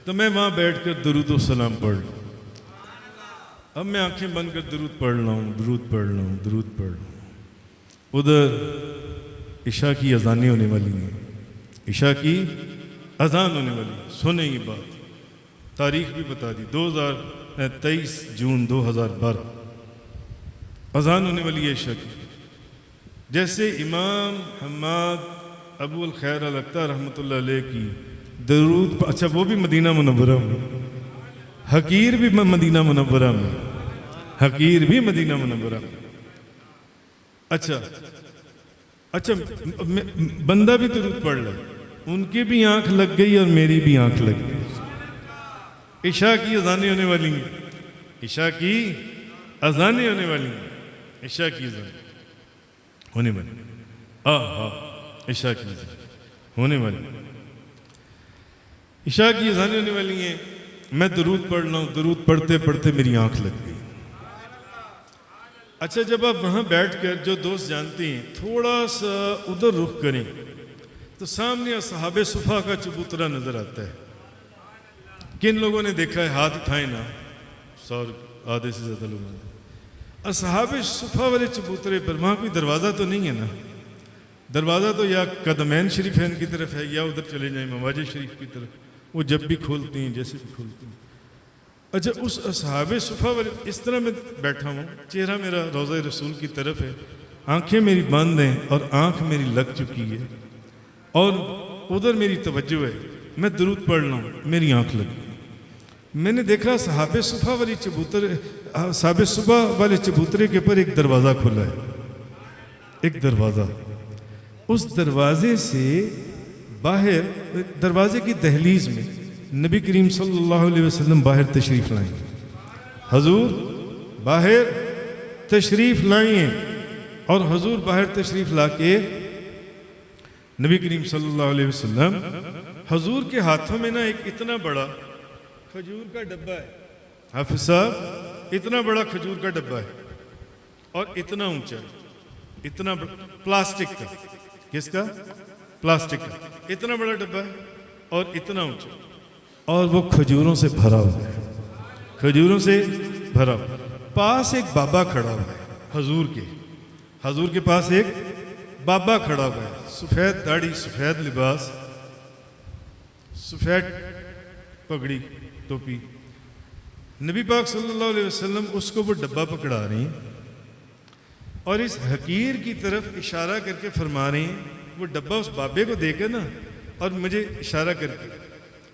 تو میں وہاں بیٹھ کر درود و سلام پڑھ لوں. اب میں آنکھیں بند کر درود پڑھ رہا ہوں درود پڑھ رہا ہوں درود پڑھ رہا ہوں. ادھر عشاء کی اذانیں ہونے والی ہیں. عشاء کی اذان ہونے والی ہے. سنیں یہ بات تاریخ بھی بتا دی 23 جون 2012 اذان ہونے والی ہے عشاء کی. جیسے امام حماد ابو الخیر الاقطع رحمۃ اللہ علیہ کی درود اچھا وہ بھی مدینہ منورہ میں. حقیر بھی مدینہ منورہ میں. حقیر بھی مدینہ منورہ میں. اچھا بندہ بھی درود پڑھ لے. ان کی بھی آنکھ لگ گئی اور میری بھی آنکھ لگ گئی. عشاء کی اذانیں ہونے والی ہیں. عشاء کی اذانیں ہونے والی ہیں. عشاء کی اذان ہونے والی عشاء کی اذان ہونے والی. عشاء کی اذانیں ہونے والی ہیں. میں درود پڑھ رہا ہوں. درود پڑھتے پڑھتے میری آنکھ لگ گئی. اچھا جب آپ وہاں بیٹھ کر جو دوست جانتے ہیں تھوڑا سا ادھر رخ کریں تو سامنے اصحاب صفا کا چبوترا نظر آتا ہے. کن لوگوں نے دیکھا ہے ہاتھ اٹھائیں نا. آدھے سے زیادہ لوگوں نے. اصحاب صفا والے چبوترے پر وہاں کوئی دروازہ تو نہیں ہے نا. دروازہ تو یا قدمین شریفین کی طرف ہے یا ادھر چلے جائیں مواجہ شریف کی طرف. وہ جب بھی کھولتی ہیں جیسے بھی کھولتی ہیں. اچھا اس اصحاب صفا والے اس طرح میں بیٹھا ہوں. چہرہ میرا روضہ رسول کی طرف ہے. آنکھیں میری بند ہیں اور آنکھ میری لگ چکی ہے اور ادھر میری توجہ ہے. میں درود پڑھ رہا ہوں میری آنکھ لگ گئی. میں نے دیکھا اصحاب صفا والے چبوترے کے اوپر ایک دروازہ کھلا ہے. ایک دروازہ. اس دروازے سے باہر دروازے کی دہلیز میں نبی کریم صلی اللہ علیہ وسلم باہر تشریف لائیں. حضور باہر تشریف لائیں اور حضور باہر تشریف لا کے نبی کریم صلی اللہ علیہ وسلم حضور کے ہاتھوں میں نا ایک اتنا بڑا کھجور کا ڈبہ ہے. حافظ صاحب اتنا بڑا کھجور کا ڈبہ ہے اور اتنا اونچا اتنا بڑا پلاسٹک کا. کس کا؟ پلاسٹک کا. اتنا بڑا ڈبہ ہے اور اتنا اونچا اور وہ کھجوروں سے بھرا ہوا ہے. کھجوروں سے بھرا ہوا. پاس ایک بابا کھڑا ہوا ہے حضور کے پاس ایک بابا کھڑا ہوا ہے. سفید داڑھی سفید لباس سفید پگڑی ٹوپی. نبی پاک صلی اللہ علیہ وسلم اس کو وہ ڈبہ پکڑا رہے ہیں اور اس حقیر کی طرف اشارہ کر کے فرما رہے ہیں. وہ ڈبہ اس بابے کو دے کر نا اور مجھے اشارہ کر کے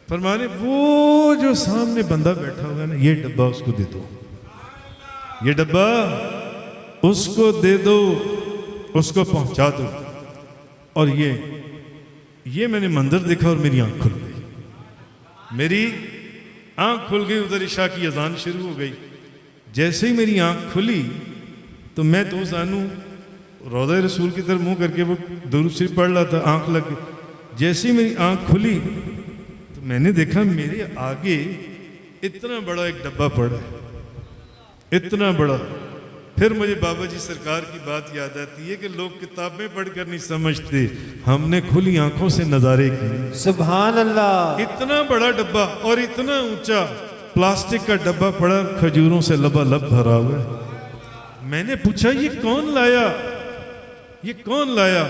فرما رہے وہ جو سامنے بندہ بیٹھا ہوا ہے نا یہ ڈبہ اس کو دے دو. یہ ڈبہ اس کو دے دو. اس کو پہنچا دو. اور یہ میں نے منظر دیکھا اور میری آنکھ کھل گئی. میری آنکھ کھل گئی. ادھر عشاء کی اذان شروع ہو گئی. جیسے ہی میری آنکھ کھلی تو میں تو زانوں روضہ رسول کی طرف منہ کر کے وہ درود شریف پڑھ رہا تھا. آنکھ لگ گئی. جیسے ہی میری آنکھ کھلی تو میں نے دیکھا میرے آگے اتنا بڑا ایک ڈبہ پڑا ہے. اتنا بڑا پھر مجھے بابا جی سرکار کی بات یاد آتی ہے کہ لوگ کتابیں پڑھ کر نہیں سمجھتے، ہم نے کھلی آنکھوں سے نظارے کیے۔ سبحان اللہ۔ اتنا بڑا ڈبہ اور اتنا اونچا پلاسٹک کا ڈبہ پڑا، کھجوروں سے لبالب بھرا ہوا ہے۔ میں نے پوچھا یہ کون لایا، یہ کون لایا؟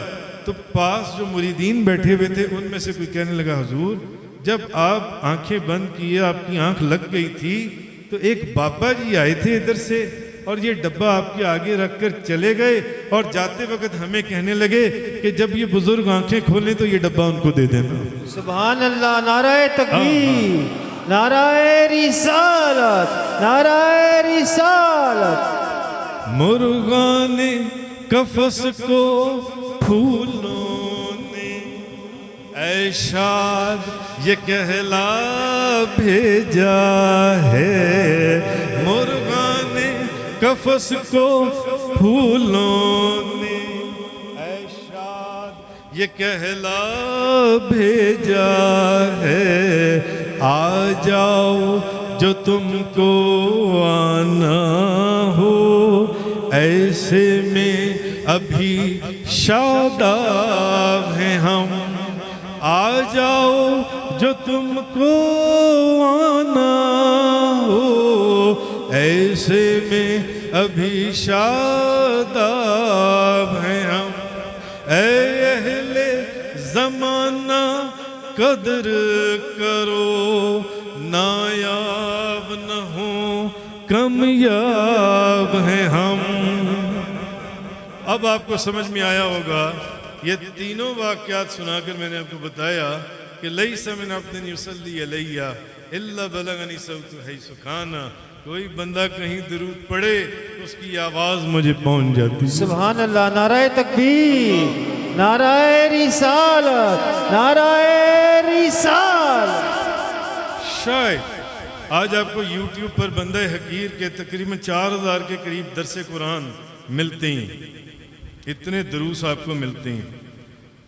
تو پاس جو مریدین بیٹھے ہوئے تھے ان میں سے کوئی کہنے لگا حضور جب آپ آنکھیں بند کیے، آپ کی آنکھ لگ گئی تھی تو ایک بابا جی آئے تھے ادھر سے اور یہ ڈبہ آپ کے آگے رکھ کر چلے گئے اور جاتے وقت ہمیں کہنے لگے کہ جب یہ بزرگ آنکھیں کھولیں تو یہ ڈبہ ان کو دے دینا۔ سبحان اللہ۔ نعرہ تکبیر، نعرہ رسالت، نعرہ رسالت۔ مرغان قفس کو پھولوں نے اے شاد یہ کہلا بھیجا ہے، مرغان قفس کو پھولوں نے اے شاد یہ کہلا بھیجا ہے، آ جاؤ جو تم کو آنا ہو، ایسے میں ابھی شاداب ہیں ہم، آ جاؤ جو تم کو آنا ہو، ایسے میں ابھی شاداب ہیں ہم، اے اہل زمانہ قدر کرو، نایاب نہ ہوں کامیاب ہیں ہم۔ اب آپ کو سمجھ میں آیا ہوگا، یہ تینوں واقعات سنا کر میں نے آپ کو بتایا کہ لیس من عبد یصلی علیہ الا بلغنی صوت حیث کان، کوئی بندہ کہیں درود پڑھے تو اس کی آواز مجھے پہنچ جاتی ہے۔ سبحان اللہ۔ نعرہ تکبیر، نعرہ رسالت، نعرہ رسالت۔ شاید آج آپ کو یوٹیوب پر بندہ حقیر کے تقریباً 4000 کے قریب درس قرآن ملتے ہیں، اتنے دروس آپ کو ملتے ہیں،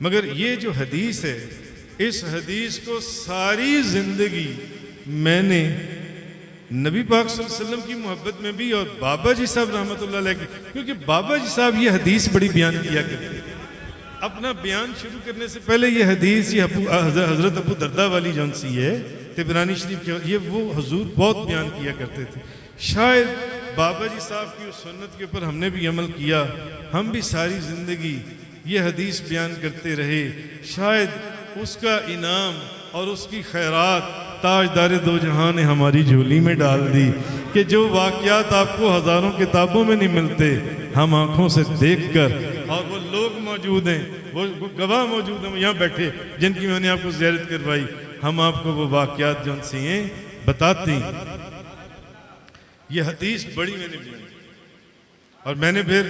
مگر یہ جو حدیث ہے اس حدیث کو ساری زندگی میں نے نبی پاک صلی اللہ علیہ وسلم کی محبت میں بھی اور بابا جی صاحب رحمۃ اللہ علیہ کی، کیونکہ بابا جی صاحب یہ حدیث بڑی بیان کیا کرتے ہیں۔ اپنا بیان شروع کرنے سے پہلے یہ حدیث یہ حضرت ابو دردہ والی جون سی ہے طبرانی شریف کی، یہ وہ حضور بہت بیان کیا کرتے تھے۔ شاید بابا جی صاحب کی اس سنت کے اوپر ہم نے بھی عمل کیا، ہم بھی ساری زندگی یہ حدیث بیان کرتے رہے، شاید اس کا انعام اور اس کی خیرات تاجدار دو جہاں نے ہماری جھولی میں ڈال دی کہ جو واقعات آپ کو ہزاروں کتابوں میں نہیں ملتے، ہم آنکھوں سے دیکھ کر، اور وہ لوگ موجود ہیں، وہ گواہ موجود ہیں یہاں بیٹھے جن کی میں نے آپ کو زیارت کروائی، ہم آپ کو وہ واقعات جو ان سے ہیں بتاتے ہیں۔ یہ حدیث بڑی میں نے بیان کی اور میں نے پھر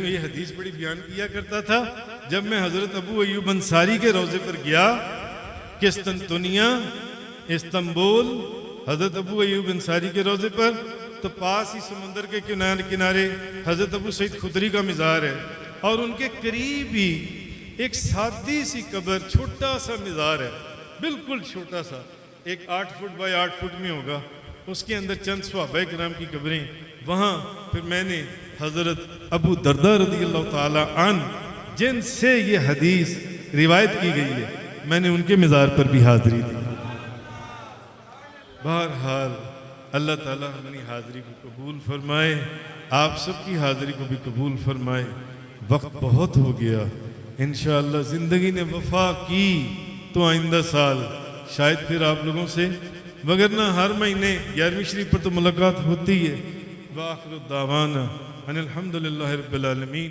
یہ حدیث بڑی بیان کیا کرتا تھا جب میں حضرت ابو ایوب انصاری کے روضے پر گیا، قسطنطنیہ استنبول، حضرت ابو ایوب انصاری کے روضے پر، تو پاس ہی سمندر کے کنارے حضرت ابو سعید خدری کا مزار ہے اور ان کے قریب ہی ایک سادی سی قبر، چھوٹا سا مزار ہے، بالکل چھوٹا سا، ایک 8 فٹ بائی 8 فٹ میں ہوگا، اس کے اندر چند صحابہ کرام کی قبریں، وہاں پھر میں نے حضرت ابو دردہ رضی اللہ تعالی عنہ جن سے یہ حدیث روایت کی گئی ہے، میں نے ان کے مزار پر بھی حاضری دی۔ بہرحال اللہ تعالیٰ ہماری حاضری کو قبول فرمائے، آپ سب کی حاضری کو بھی قبول فرمائے۔ وقت بہت ہو گیا، انشاءاللہ زندگی نے وفا کی تو آئندہ سال شاید پھر آپ لوگوں سے، وگرنہ ہر مہینے 11ویں شریف پر تو ملاقات ہوتی ہے۔ وآخر الدعوانا ان الحمدللہ رب العالمین۔